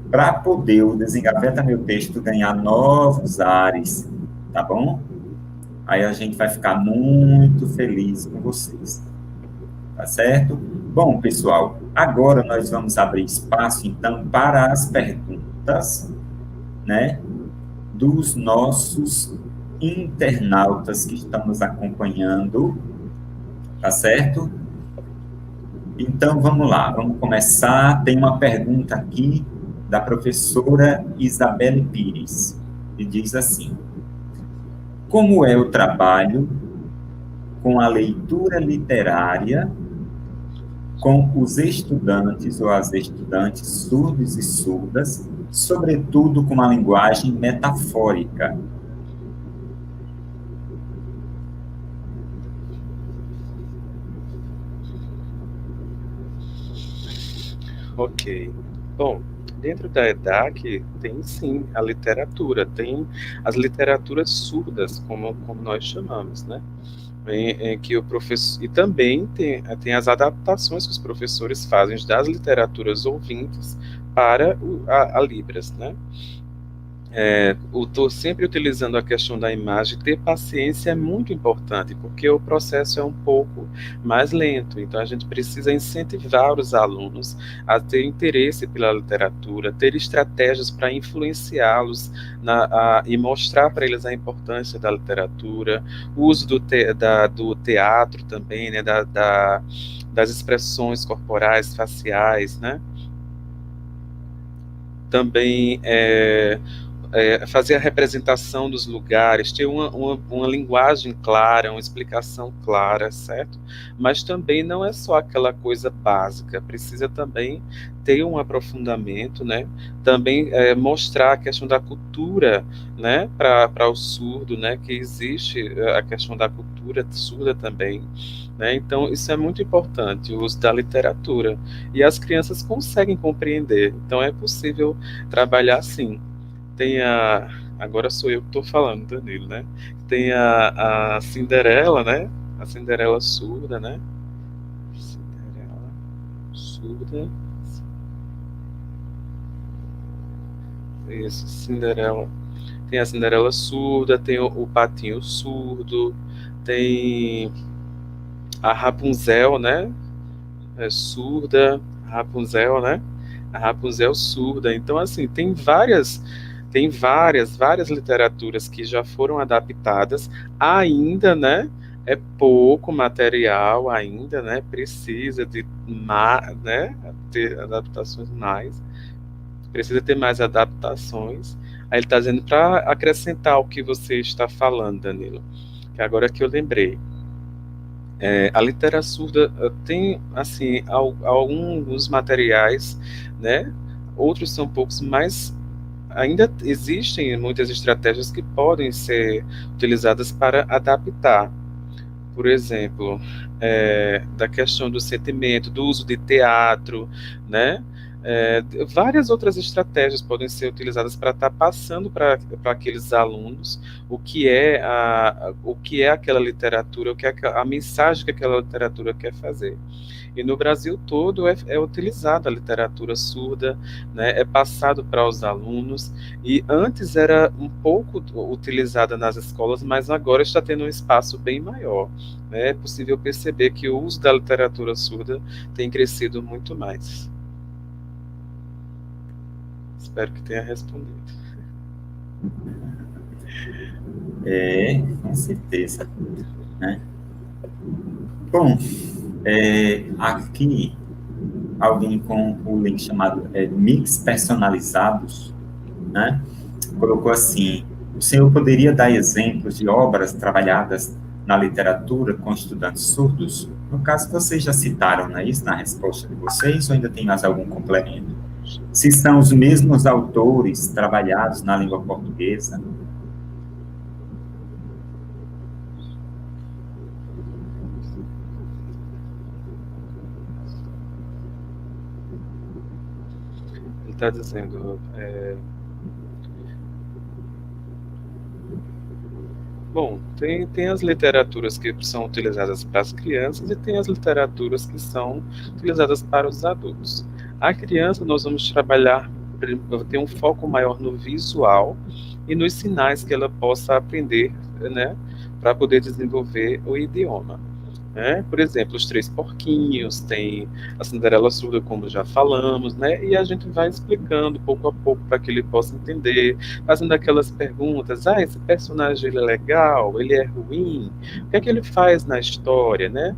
Para poder o Desengaveta Meu Texto ganhar novos ares, tá bom? Aí a gente vai ficar muito feliz com vocês, tá certo? Bom, pessoal, agora nós vamos abrir espaço, então, para as perguntas, né, dos nossos internautas que estão nos acompanhando, tá certo? Então, vamos lá, vamos começar. Tem uma pergunta aqui da professora Isabelle Pires, que diz assim: como é o trabalho com a leitura literária com os estudantes ou as estudantes surdos e surdas, sobretudo com uma linguagem metafórica? Ok. Bom, dentro da EDAC tem sim a literatura, tem as literaturas surdas, como nós chamamos, né? Em que o professor, e também tem as adaptações que os professores fazem das literaturas ouvintes para a Libras, né? Estou sempre utilizando a questão da imagem. Ter paciência é muito importante, porque o processo é um pouco mais lento. Então, a gente precisa incentivar os alunos a ter interesse pela literatura, ter estratégias para influenciá-los e mostrar para eles a importância da literatura, o uso do teatro também, né, das expressões corporais, faciais, né? Também fazer a representação dos lugares, ter uma linguagem clara, uma explicação clara, certo? Mas também não é só aquela coisa básica, precisa também ter um aprofundamento, né? Também mostrar a questão da cultura, né? Para o surdo, né? Que existe a questão da cultura surda também, né? Então, isso é muito importante, o uso da literatura. E as crianças conseguem compreender, então é possível trabalhar assim. Agora sou eu que estou falando, Danilo, né? Tem a Cinderela, né? A Cinderela surda, né? Cinderela surda. Isso, Cinderela. Tem a Cinderela surda, tem o Patinho surdo, tem a Rapunzel, né? É surda, Rapunzel, né? A Rapunzel surda. Então, assim, várias literaturas que já foram adaptadas, ainda, né? É pouco material ainda, né? Precisa de né? Ter adaptações mais, precisa ter mais adaptações. Aí ele está dizendo para acrescentar o que você está falando, Danilo, que agora que eu lembrei. A literatura surda tem, assim, alguns materiais, né? Outros são poucos, mas ainda existem muitas estratégias que podem ser utilizadas para adaptar. Por exemplo, da questão do sentimento, do uso de teatro, né? Várias outras estratégias podem ser utilizadas para estar passando para aqueles alunos o que é aquela literatura, o que é a mensagem que aquela literatura quer fazer. E no Brasil todo é utilizada a literatura surda, né, é passado para os alunos, e antes era um pouco utilizada nas escolas, mas agora está tendo um espaço bem maior. Né? É possível perceber que o uso da literatura surda tem crescido muito mais. Espero que tenha respondido. Com certeza, né? Bom, aqui alguém com o link chamado Mix Personalizados, né? Colocou assim: o senhor poderia dar exemplos de obras trabalhadas na literatura com estudantes surdos? No caso, vocês já citaram, não é isso, na resposta de vocês, ou ainda tem mais algum complemento? Se são os mesmos autores trabalhados na língua portuguesa? Ele está dizendo, Bom, tem as literaturas que são utilizadas para as crianças e tem as literaturas que são utilizadas para os adultos. A criança, nós vamos trabalhar, ter um foco maior no visual e nos sinais que ela possa aprender, né, para poder desenvolver o idioma. Né? Por exemplo, os Três Porquinhos, tem a Cinderela Surda, como já falamos, né? E a gente vai explicando pouco a pouco para que ele possa entender, fazendo aquelas perguntas: ah, esse personagem ele é legal, ele é ruim, o que é que ele faz na história, né?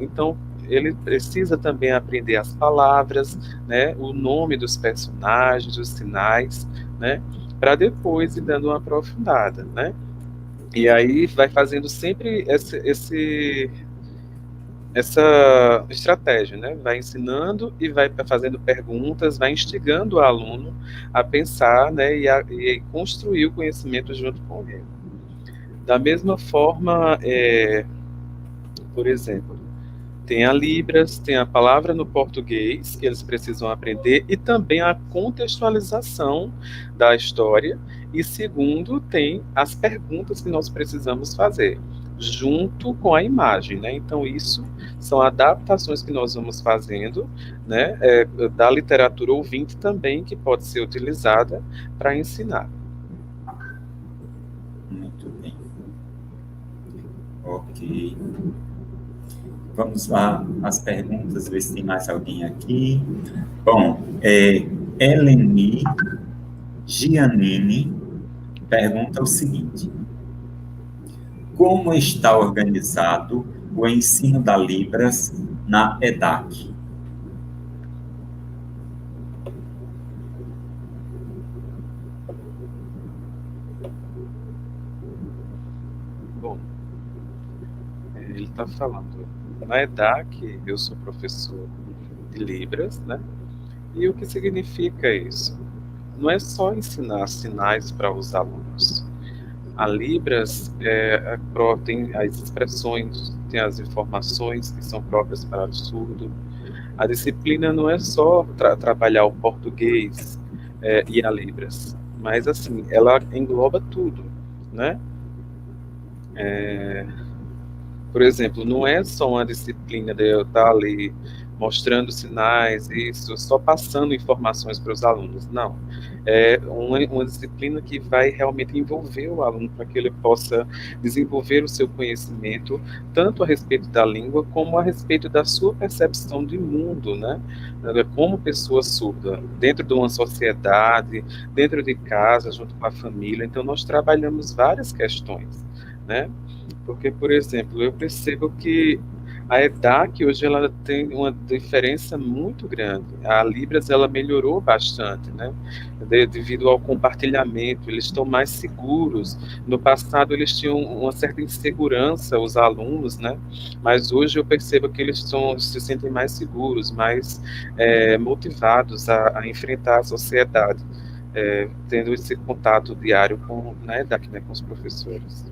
Então ele precisa também aprender as palavras, né? O nome dos personagens, os sinais, né? Para depois ir dando uma aprofundada, né? E aí vai fazendo sempre essa estratégia, né? Vai ensinando e vai fazendo perguntas, vai instigando o aluno a pensar, né? E construir o conhecimento junto com ele. Da mesma forma, por exemplo, tem a Libras, tem a palavra no português que eles precisam aprender e também a contextualização da história. E segundo, tem as perguntas que nós precisamos fazer junto com a imagem, né? Então isso são adaptações que nós vamos fazendo, né? Da literatura ouvinte também que pode ser utilizada para ensinar. Muito bem. Ok. Vamos lá, as perguntas, ver se tem mais alguém aqui. Bom, Eleni Giannini pergunta o seguinte: como está organizado o ensino da Libras na EDAC? Bom, ele está falando, na EDAC eu sou professor de Libras, né? E o que significa isso? Não é só ensinar sinais para os alunos. A Libras tem as expressões, tem as informações que são próprias para o surdo. A disciplina não é só trabalhar o português e a Libras, mas assim, ela engloba tudo, né? Por exemplo, não é só uma disciplina de eu estar ali mostrando sinais, isso, só passando informações para os alunos. Não. É uma disciplina que vai realmente envolver o aluno para que ele possa desenvolver o seu conhecimento, tanto a respeito da língua, como a respeito da sua percepção de mundo, né? Como pessoa surda, dentro de uma sociedade, dentro de casa, junto com a família. Então, nós trabalhamos várias questões, né? Porque, por exemplo, eu percebo que a EDAC hoje ela tem uma diferença muito grande. A Libras ela melhorou bastante, né? Devido ao compartilhamento, eles estão mais seguros. No passado eles tinham uma certa insegurança, os alunos, né? Mas hoje eu percebo que eles se sentem mais seguros, mais motivados a enfrentar a sociedade, tendo esse contato diário com na EDAC, né, com os professores.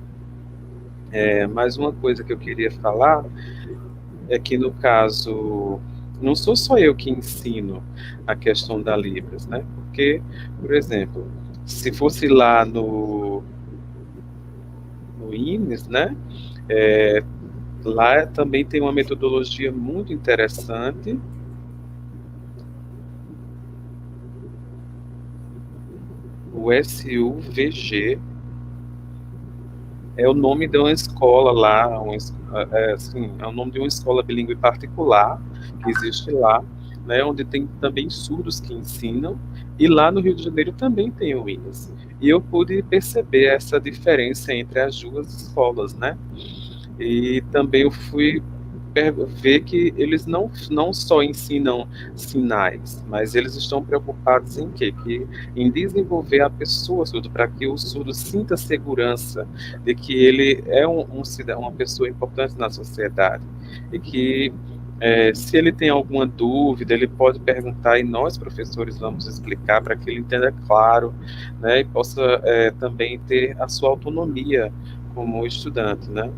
Mais uma coisa que eu queria falar é que, no caso, não sou só eu que ensino a questão da Libras, né? Porque, por exemplo, se fosse lá no INES, né? Lá também tem uma metodologia muito interessante. O SUVG é o nome de uma escola lá, é o nome de uma escola bilíngue particular que existe lá, né, onde tem também surdos que ensinam, e lá no Rio de Janeiro também tem o INES. E eu pude perceber essa diferença entre as duas escolas, né? E também eu fui ver que eles não só ensinam sinais, mas eles estão preocupados em quê? Em desenvolver a pessoa surdo, para que o surdo sinta segurança de que ele é uma pessoa importante na sociedade. E que se ele tem alguma dúvida, ele pode perguntar e nós, professores, vamos explicar para que ele entenda claro, né, e possa também ter a sua autonomia como estudante, né?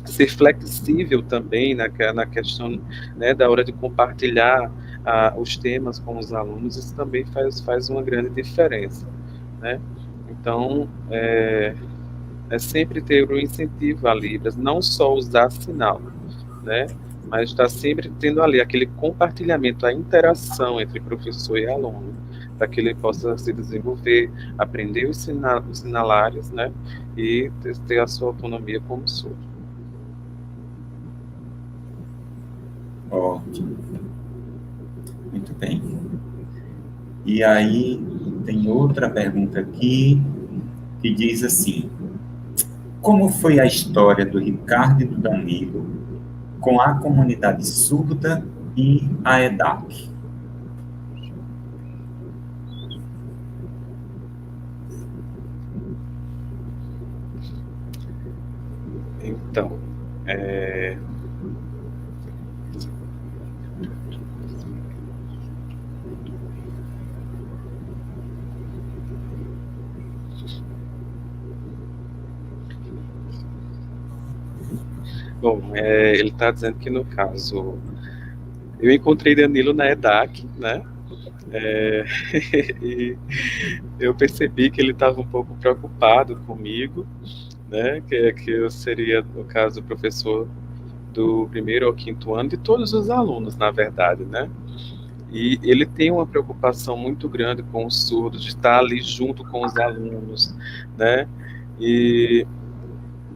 Ser flexível também na questão, né, da hora de compartilhar os temas com os alunos, isso também faz uma grande diferença, né? Então, é sempre ter um incentivo a Libras, não só usar sinal, né? Mas está sempre tendo ali aquele compartilhamento, a interação entre professor e aluno, para que ele possa se desenvolver, aprender os sinalários, né? E ter a sua autonomia como surdo. Ótimo. Muito bem. E aí, tem outra pergunta aqui que diz assim: como foi a história do Ricardo e do Danilo com a comunidade surda e a EDAC? Então, bom, ele está dizendo que, no caso, eu encontrei Danilo na EDAC, né? E eu percebi que ele estava um pouco preocupado comigo, né? Que eu seria, no caso, o professor do primeiro ao quinto ano, de todos os alunos, na verdade, né? E ele tem uma preocupação muito grande com os surdos, de estar ali junto com os alunos, né? E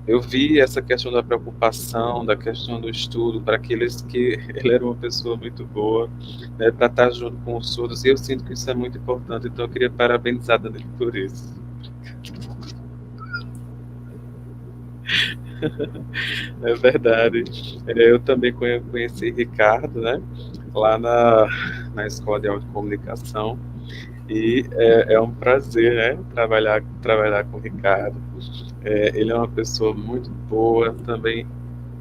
eu vi essa questão da preocupação, da questão do estudo, para aqueles que ele era uma pessoa muito boa, né, para estar junto com os surdos, e eu sinto que isso é muito importante, então eu queria parabenizar Danilo por isso. É verdade. Eu também conheci Ricardo, né, lá na Escola de Autocomunicação, e é um prazer, né, trabalhar com o Ricardo. Ele é uma pessoa muito boa, também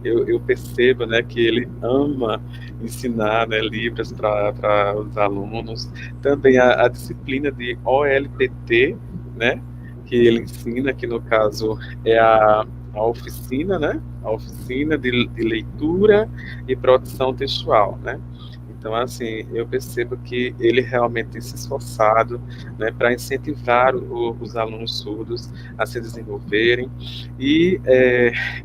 eu percebo, né, que ele ama ensinar, né, Libras para os alunos. Também a disciplina de OLPT, né, que ele ensina, que no caso é a oficina, né, a oficina de leitura e produção textual, né. Então, assim, eu percebo que ele realmente tem se esforçado, né, para incentivar os alunos surdos a se desenvolverem. E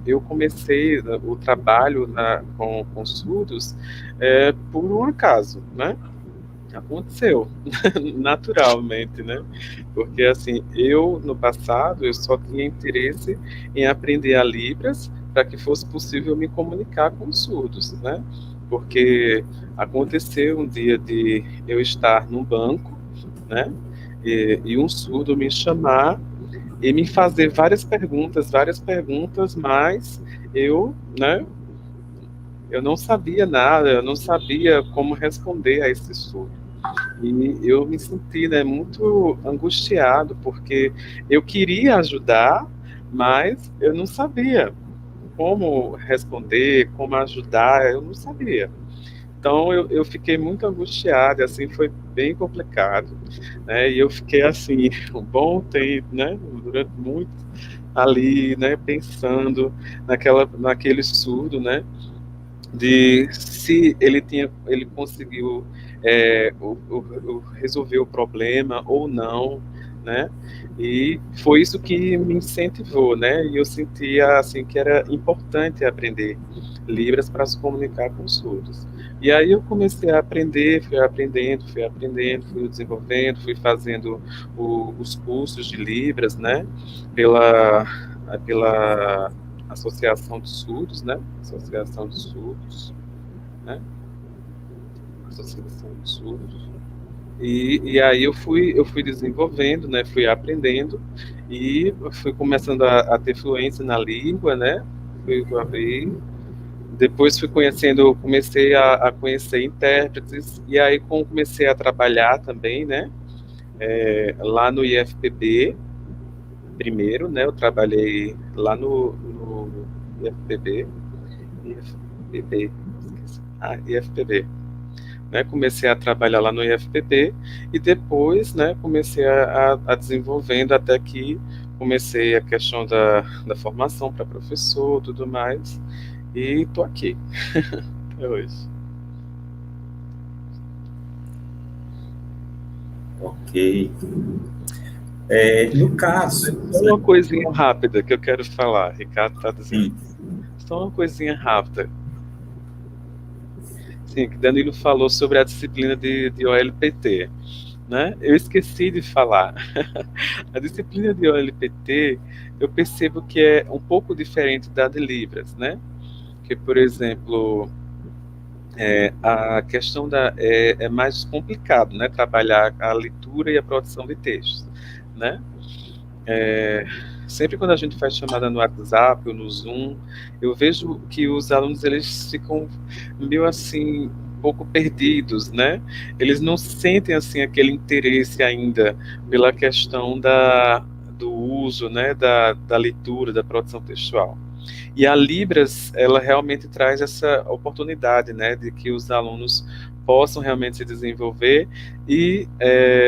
eu comecei o trabalho com surdos por um acaso, né? Aconteceu, naturalmente, né? Porque, assim, eu, no passado, eu só tinha interesse em aprender a Libras para que fosse possível me comunicar com os surdos, né? Porque aconteceu um dia de eu estar num banco, né? E um surdo me chamar e me fazer várias perguntas, mas eu, né, eu não sabia nada, eu não sabia como responder a esse surdo. E eu me senti, né, muito angustiado, porque eu queria ajudar, mas eu não sabia como responder, como ajudar, eu não sabia. Então eu fiquei muito angustiado, e assim foi bem complicado, né? E eu fiquei assim um bom tempo, né? Durante muito ali, né? Pensando naquele surdo, né? De se ele conseguiu resolver o problema ou não, né? E foi isso que me incentivou, né? E eu sentia assim que era importante aprender Libras para se comunicar com os surdos. E aí eu comecei a aprender, fui desenvolvendo, fui fazendo os cursos de Libras, né? Pela Associação de Surdos, né? Associação de Surdos, né? Associação de Surdos. E aí eu fui desenvolvendo, né? Fui aprendendo e fui começando a ter fluência na língua, né? E depois comecei a conhecer intérpretes e aí comecei a trabalhar também, né? Lá no IFPB primeiro, né? Eu trabalhei lá no IFPB, IFPB, IFPB, né? Comecei a trabalhar lá no IFPB e depois, né? Comecei a desenvolvendo até que comecei a questão da formação para professor, tudo mais, e tô aqui até hoje. Ok. No caso... Só uma coisinha rápida que eu quero falar, Ricardo está dizendo. Sim. Só uma coisinha rápida. Sim, que Danilo falou sobre a disciplina de OLPT, né? Eu esqueci de falar. A disciplina de OLPT, eu percebo que é um pouco diferente da de Libras, né? Que, por exemplo, a questão é mais complicado, né? Trabalhar a leitura e a produção de textos, né? Sempre quando a gente faz chamada no WhatsApp ou no Zoom, eu vejo que os alunos eles ficam meio assim um pouco perdidos, né? Eles não sentem assim aquele interesse ainda pela questão do uso, né? Da leitura, da produção textual. E a Libras, ela realmente traz essa oportunidade, né, de que os alunos possam realmente se desenvolver e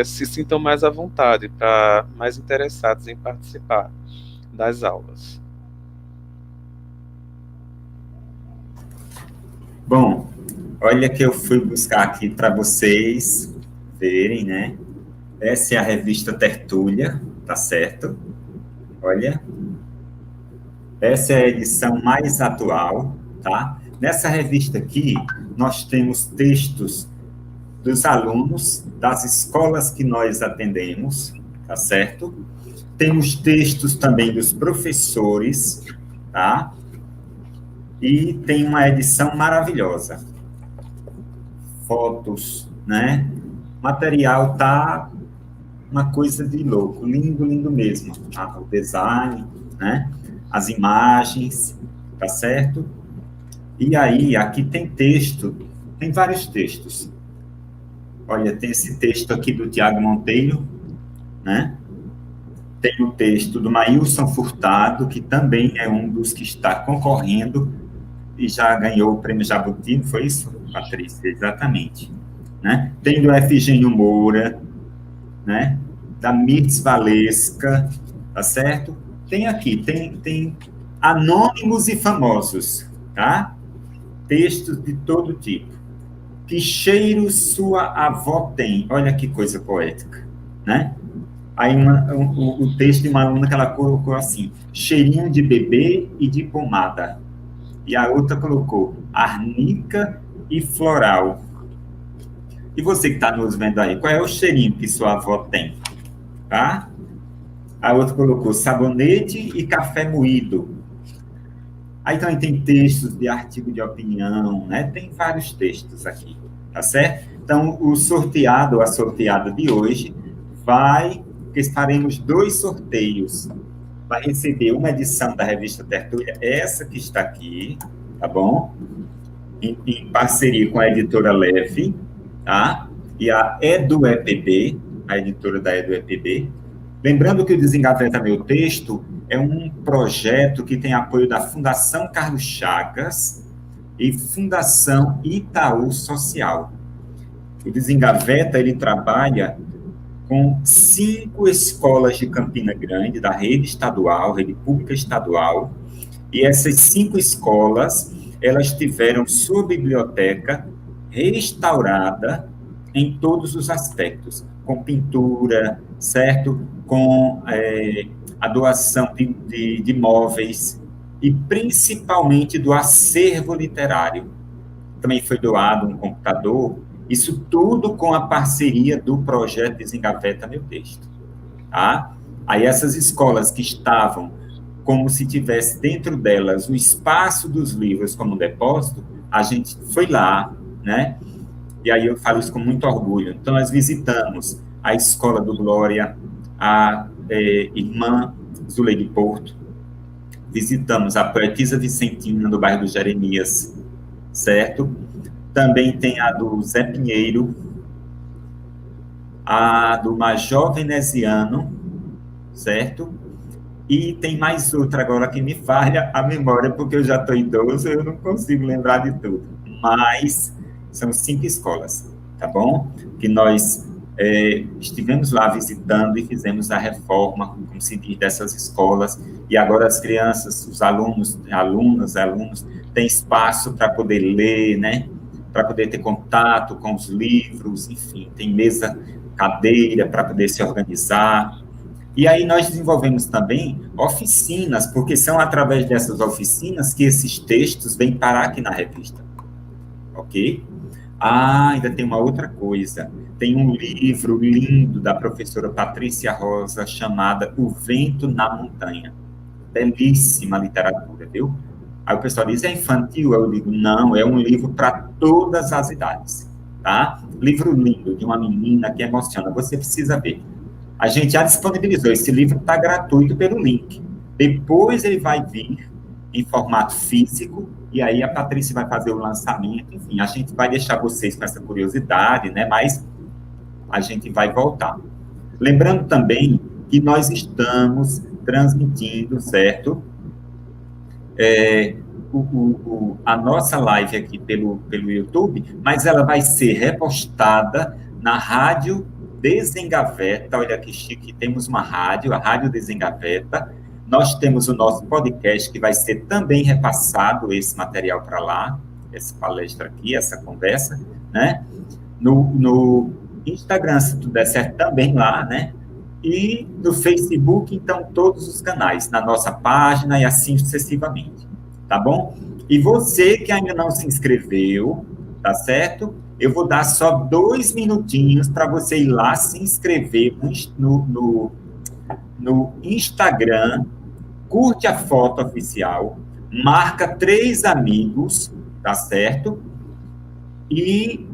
se sintam mais à vontade, mais interessados em participar das aulas. Bom, olha que eu fui buscar aqui para vocês verem, né? Essa é a revista Tertúlia, tá certo? Olha, essa é a edição mais atual, tá? Nessa revista aqui, nós temos textos dos alunos das escolas que nós atendemos, tá certo? Temos textos também dos professores, tá? E tem uma edição maravilhosa. Fotos, né? O material tá uma coisa de louco, lindo, lindo mesmo. Tá? O design, né? As imagens, tá certo? E aí, aqui tem texto, tem vários textos. Olha, tem esse texto aqui do Tiago Monteiro, né? Tem o texto do Maílson Furtado, que também é um dos que está concorrendo e já ganhou o prêmio Jabuti, foi isso, Patrícia? Exatamente. Né? Tem do Efigênio Moura, né? Da Mirtz Valesca, tá certo? Tem aqui, tem anônimos e famosos, tá? Textos de todo tipo. Que cheiro sua avó tem? Olha que coisa poética, né? Aí o texto de uma aluna que ela colocou assim, cheirinho de bebê e de pomada. E a outra colocou arnica e floral. E você que está nos vendo aí, qual é o cheirinho que sua avó tem? Tá? A outra colocou sabonete e café moído. Aí também tem textos de artigo de opinião, né? Tem vários textos aqui, tá certo? Então, o sorteado, a sorteada de hoje, porque faremos 2 sorteios. Vai receber uma edição da revista Tertúlia, essa que está aqui, tá bom? Em parceria com a editora Leve, tá? E a EduEPB, a editora da EduEPB. Lembrando que o Desengaveta Meu Texto é um projeto que tem apoio da Fundação Carlos Chagas e Fundação Itaú Social. O Desengaveta, ele trabalha com 5 escolas de Campina Grande, da rede estadual, rede pública estadual, e essas 5 escolas, elas tiveram sua biblioteca restaurada em todos os aspectos, com pintura, certo? Com a doação de móveis e principalmente do acervo literário. Também foi doado um computador, isso tudo com a parceria do projeto Desengaveta Meu Texto. Tá? Aí essas escolas que estavam como se tivesse dentro delas o espaço dos livros como um depósito, a gente foi lá, né? E aí eu falo isso com muito orgulho. Então, nós visitamos a Escola do Glória, a irmã Zuleide Porto, visitamos a Poetisa Vicentina, no bairro do Jeremias, certo? Também tem a do Zé Pinheiro, a do Major Veneziano, certo? E tem mais outra agora que me falha a memória, porque eu já estou idoso, eu não consigo lembrar de tudo. Mas são 5 escolas, tá bom? Que nós estivemos lá visitando e fizemos a reforma, como se diz, dessas escolas. E agora as crianças, os alunos, alunos, têm espaço para poder ler, né? Para poder ter contato com os livros, enfim, tem mesa, cadeira para poder se organizar. E aí nós desenvolvemos também oficinas, porque são através dessas oficinas que esses textos vêm parar aqui na revista. Ok? Ah, ainda tem uma outra coisa. Tem um livro lindo da professora Patrícia Rosa chamada O Vento na Montanha. Belíssima literatura, viu? Aí o pessoal diz, é infantil? Eu digo, não, é um livro para todas as idades, tá? Livro lindo, de uma menina que emociona, você precisa ver. A gente já disponibilizou, esse livro está gratuito pelo link. Depois ele vai vir em formato físico, e aí a Patrícia vai fazer o lançamento, enfim, a gente vai deixar vocês com essa curiosidade, né? Mas a gente vai voltar. Lembrando também que nós estamos transmitindo, certo? A nossa live aqui pelo YouTube, mas ela vai ser repostada na Rádio Desengaveta. Olha que chique, temos uma rádio, a Rádio Desengaveta. Nós temos o nosso podcast, que vai ser também repassado esse material para lá, essa palestra aqui, essa conversa, né? No Instagram, se tudo der certo, também lá, né? E no Facebook, então, todos os canais, na nossa página e assim sucessivamente, tá bom? E você que ainda não se inscreveu, tá certo? Eu vou dar só 2 minutinhos para você ir lá se inscrever no Instagram, curte a foto oficial, marca 3 amigos, tá certo? E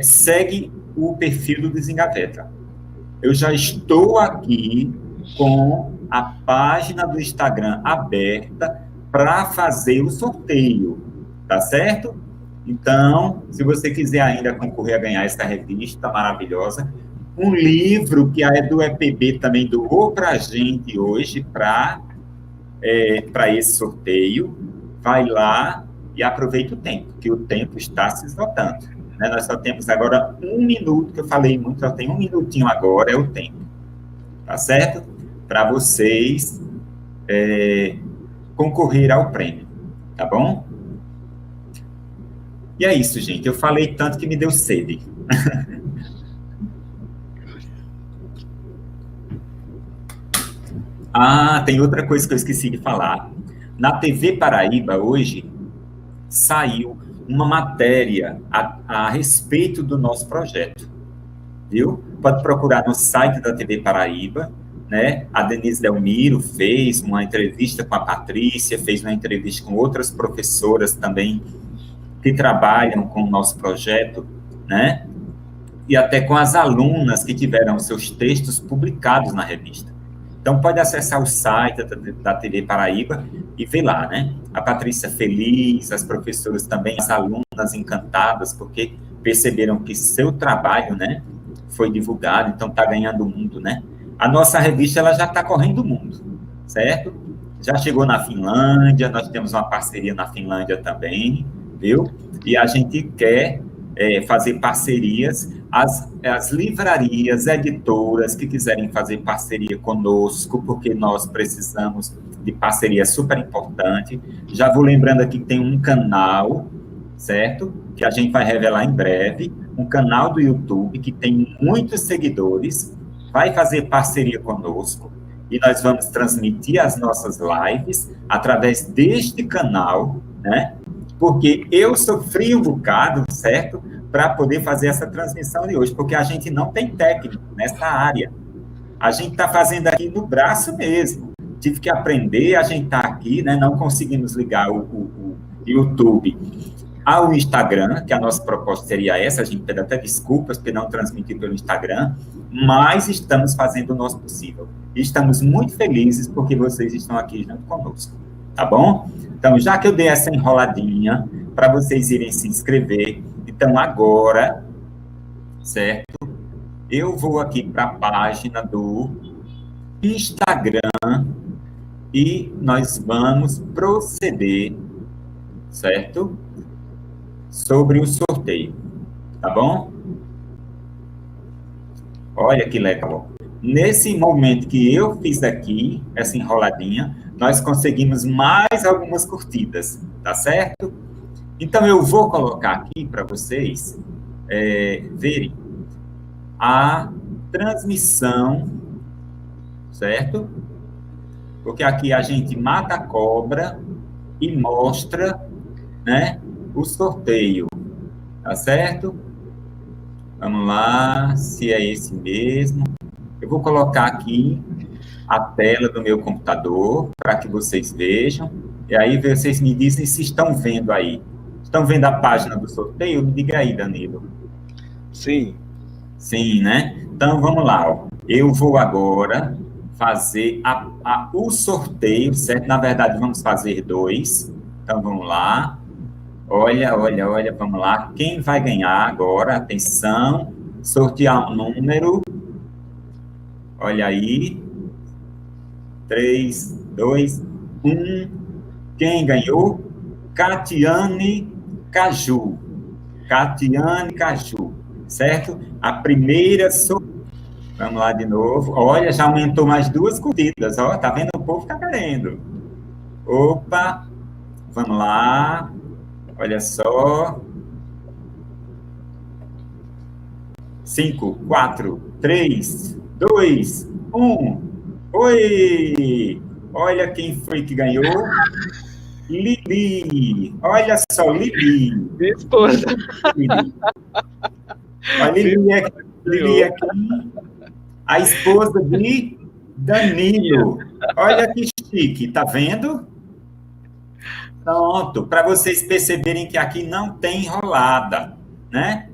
segue o perfil do Desengaveta. Eu já estou aqui com a página do Instagram aberta para fazer o sorteio, tá certo? Então, se você quiser ainda concorrer a ganhar essa revista maravilhosa, um livro que a Edu EPB também doou para a gente hoje para esse sorteio, vai lá e aproveita o tempo, que o tempo está se esgotando. Né? Nós só temos agora 1 minuto, que eu falei muito, só tem 1 minutinho agora, é o tempo. Tá certo? Para vocês concorrer ao prêmio. Tá bom? E é isso, gente. Eu falei tanto que me deu sede. Tem outra coisa que eu esqueci de falar. Na TV Paraíba, hoje, saiu uma matéria a respeito do nosso projeto, viu? Pode procurar no site da TV Paraíba, né? A Denise Delmiro fez uma entrevista com a Patrícia, fez uma entrevista com outras professoras também que trabalham com o nosso projeto, né? E até com as alunas que tiveram seus textos publicados na revista. Então, pode acessar o site da TV Paraíba e ver lá, né? A Patrícia feliz, as professoras também, as alunas encantadas, porque perceberam que seu trabalho, né, foi divulgado, então está ganhando o mundo, né? A nossa revista, ela já está correndo o mundo, certo? Já chegou na Finlândia, nós temos uma parceria na Finlândia também, viu? E a gente quer fazer parcerias, as livrarias, editoras que quiserem fazer parceria conosco, porque nós precisamos de parceria super importante. Já vou lembrando aqui que tem um canal, certo? Que a gente vai revelar em breve, um canal do YouTube que tem muitos seguidores, vai fazer parceria conosco, e nós vamos transmitir as nossas lives através deste canal, né? Porque eu sofri um bocado, certo? Para poder fazer essa transmissão de hoje, porque a gente não tem técnico nessa área. A gente está fazendo aqui no braço mesmo. Tive que aprender, a gente está aqui, né? Não conseguimos ligar o YouTube ao Instagram, que a nossa proposta seria essa, a gente pede até desculpas por não transmitir pelo Instagram, mas estamos fazendo o nosso possível. E estamos muito felizes porque vocês estão aqui junto conosco, tá bom? Então, já que eu dei essa enroladinha para vocês irem se inscrever, então agora, certo? Eu vou aqui para a página do Instagram e nós vamos proceder, certo? Sobre o sorteio, tá bom? Olha que legal. Nesse momento que eu fiz aqui, essa enroladinha, nós conseguimos mais algumas curtidas, tá certo? Então, eu vou colocar aqui para vocês verem a transmissão certo? Porque aqui a gente mata a cobra e mostra, né, o sorteio, tá certo? Vamos lá, se é esse mesmo. Eu vou colocar aqui a tela do meu computador para que vocês vejam. E aí vocês me dizem se estão vendo aí. Estão vendo a página do sorteio? Me diga aí, Danilo. Sim. Sim, né? Então vamos lá. Ó. Eu vou agora fazer o sorteio, certo? Na verdade, vamos fazer 2. Então vamos lá. Olha, vamos lá. Quem vai ganhar agora? Atenção. Sortear um número. Olha aí. 3, 2, 1. Quem ganhou? Catiane Caju. Catiane Caju, certo? A primeira. Vamos lá de novo. Olha, já aumentou mais 2 curtidas. Ó, tá vendo? O povo tá querendo. Opa, vamos lá. Olha só. 5, 4, 3, 2, 1. Oi! Olha quem foi que ganhou. Lili. Olha só, Lili. Minha esposa. Lili. Olha, Lili aqui. A esposa de Danilo. Olha que chique, tá vendo? Pronto, para vocês perceberem que aqui não tem enrolada, né?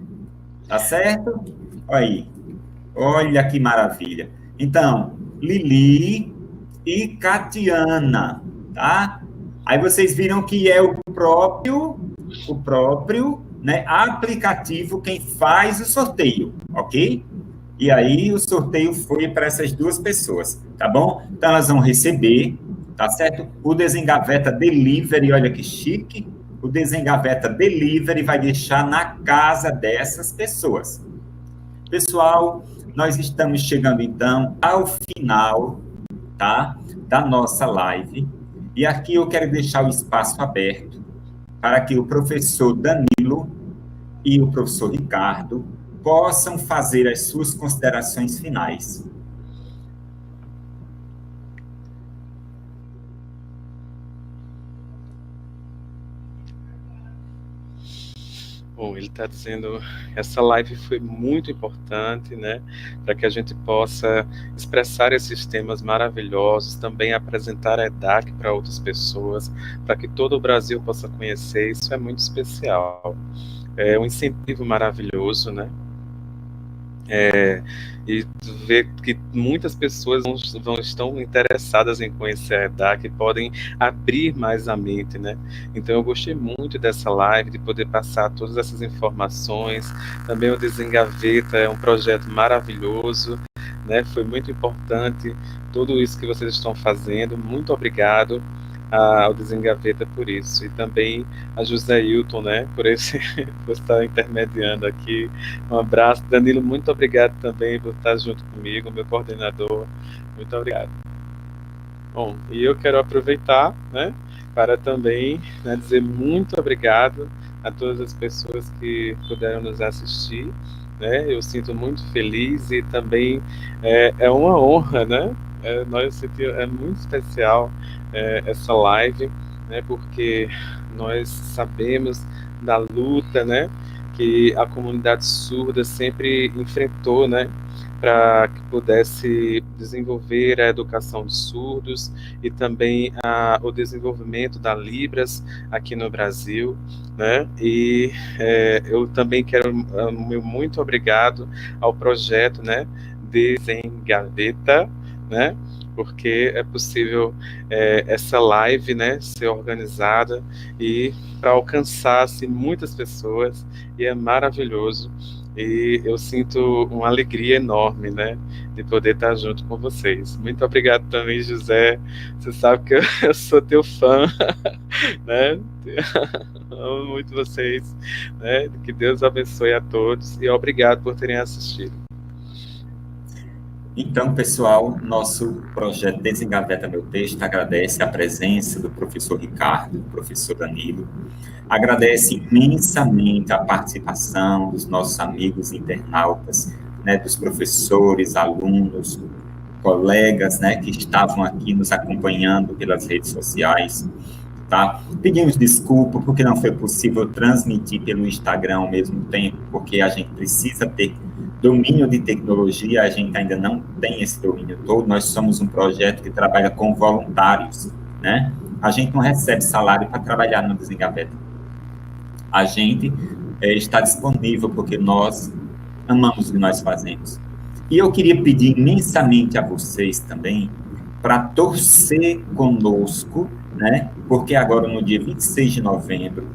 Tá certo? Aí. Olha que maravilha. Então, Lili e Catiana, tá? Aí vocês viram que é o próprio, né, aplicativo quem faz o sorteio, ok? E aí o sorteio foi para essas 2 pessoas, tá bom? Então elas vão receber, tá certo? O Desengaveta Delivery, olha que chique. O Desengaveta Delivery vai deixar na casa dessas pessoas. Pessoal, nós estamos chegando então ao final, tá? Da nossa live. E aqui eu quero deixar o espaço aberto para que o professor Danilo e o professor Ricardo possam fazer as suas considerações finais. Bom, ele está dizendo essa live foi muito importante, né, para que a gente possa expressar esses temas maravilhosos, também apresentar a EDAC para outras pessoas, para que todo o Brasil possa conhecer. Isso é muito especial. É um incentivo maravilhoso, né? E ver que muitas pessoas estão interessadas em conhecer a EDAC, podem abrir mais a mente, né? Então eu gostei muito dessa live, de poder passar todas essas informações. Também o Desengaveta é um projeto maravilhoso, né? Foi muito importante tudo isso que vocês estão fazendo. Muito obrigado ao Desengaveta por isso, e também a José Hilton, né, por estar intermediando aqui. Um abraço, Danilo, muito obrigado também por estar junto comigo, meu coordenador, muito obrigado. Bom, e eu quero aproveitar, né, para também, né, dizer muito obrigado a todas as pessoas que puderam nos assistir, né, eu sinto muito feliz e também é uma honra, né, é muito especial essa live, né, porque nós sabemos da luta, né, que a comunidade surda sempre enfrentou, né, para que pudesse desenvolver a educação de surdos e também o desenvolvimento da Libras aqui no Brasil, né, e eu também quero meu muito obrigado ao projeto, né, Desengaveta, né, porque é possível essa live, né, ser organizada e para alcançar assim, muitas pessoas, e é maravilhoso, e eu sinto uma alegria enorme, né, de poder estar junto com vocês. Muito obrigado também, José, você sabe que eu sou teu fã, né, amo muito vocês, né, que Deus abençoe a todos, e obrigado por terem assistido. Então, pessoal, nosso projeto Desengaveta Meu Texto agradece a presença do professor Ricardo, do professor Danilo, agradece imensamente a participação dos nossos amigos internautas, né, dos professores, alunos, colegas, né, que estavam aqui nos acompanhando pelas redes sociais, tá? Pedimos desculpa porque não foi possível transmitir pelo Instagram ao mesmo tempo, porque a gente precisa ter domínio de tecnologia, a gente ainda não tem esse domínio todo. Nós somos um projeto que trabalha com voluntários, né? A gente não recebe salário para trabalhar no Desengaveta. A gente está disponível porque nós amamos o que nós fazemos. E eu queria pedir imensamente a vocês também para torcer conosco, né? Porque agora, no dia 26 de novembro,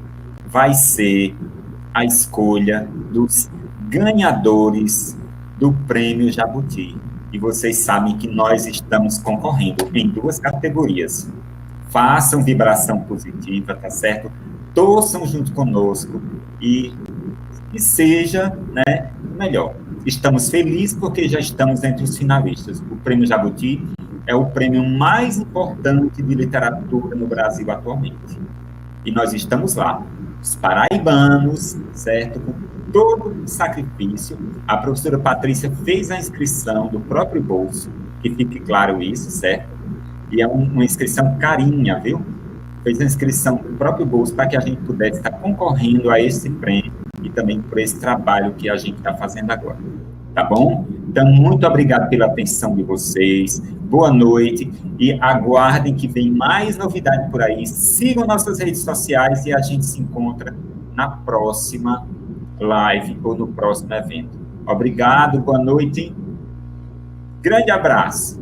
vai ser a escolha dos ganhadores do Prêmio Jabuti. E vocês sabem que nós estamos concorrendo em 2 categorias. Façam vibração positiva, tá certo? Torçam junto conosco e que seja, né, melhor. Estamos felizes porque já estamos entre os finalistas. O Prêmio Jabuti é o prêmio mais importante de literatura no Brasil atualmente. E nós estamos lá, os paraibanos, certo? Com todo o sacrifício. A professora Patrícia fez a inscrição do próprio bolso, que fique claro isso, certo? E é uma inscrição carinha, viu? Fez a inscrição do próprio bolso para que a gente pudesse estar concorrendo a esse prêmio e também por esse trabalho que a gente está fazendo agora. Tá bom? Então, muito obrigado pela atenção de vocês. Boa noite e aguardem que vem mais novidade por aí. Sigam nossas redes sociais e a gente se encontra na próxima live ou no próximo evento. Obrigado, boa noite. Grande abraço.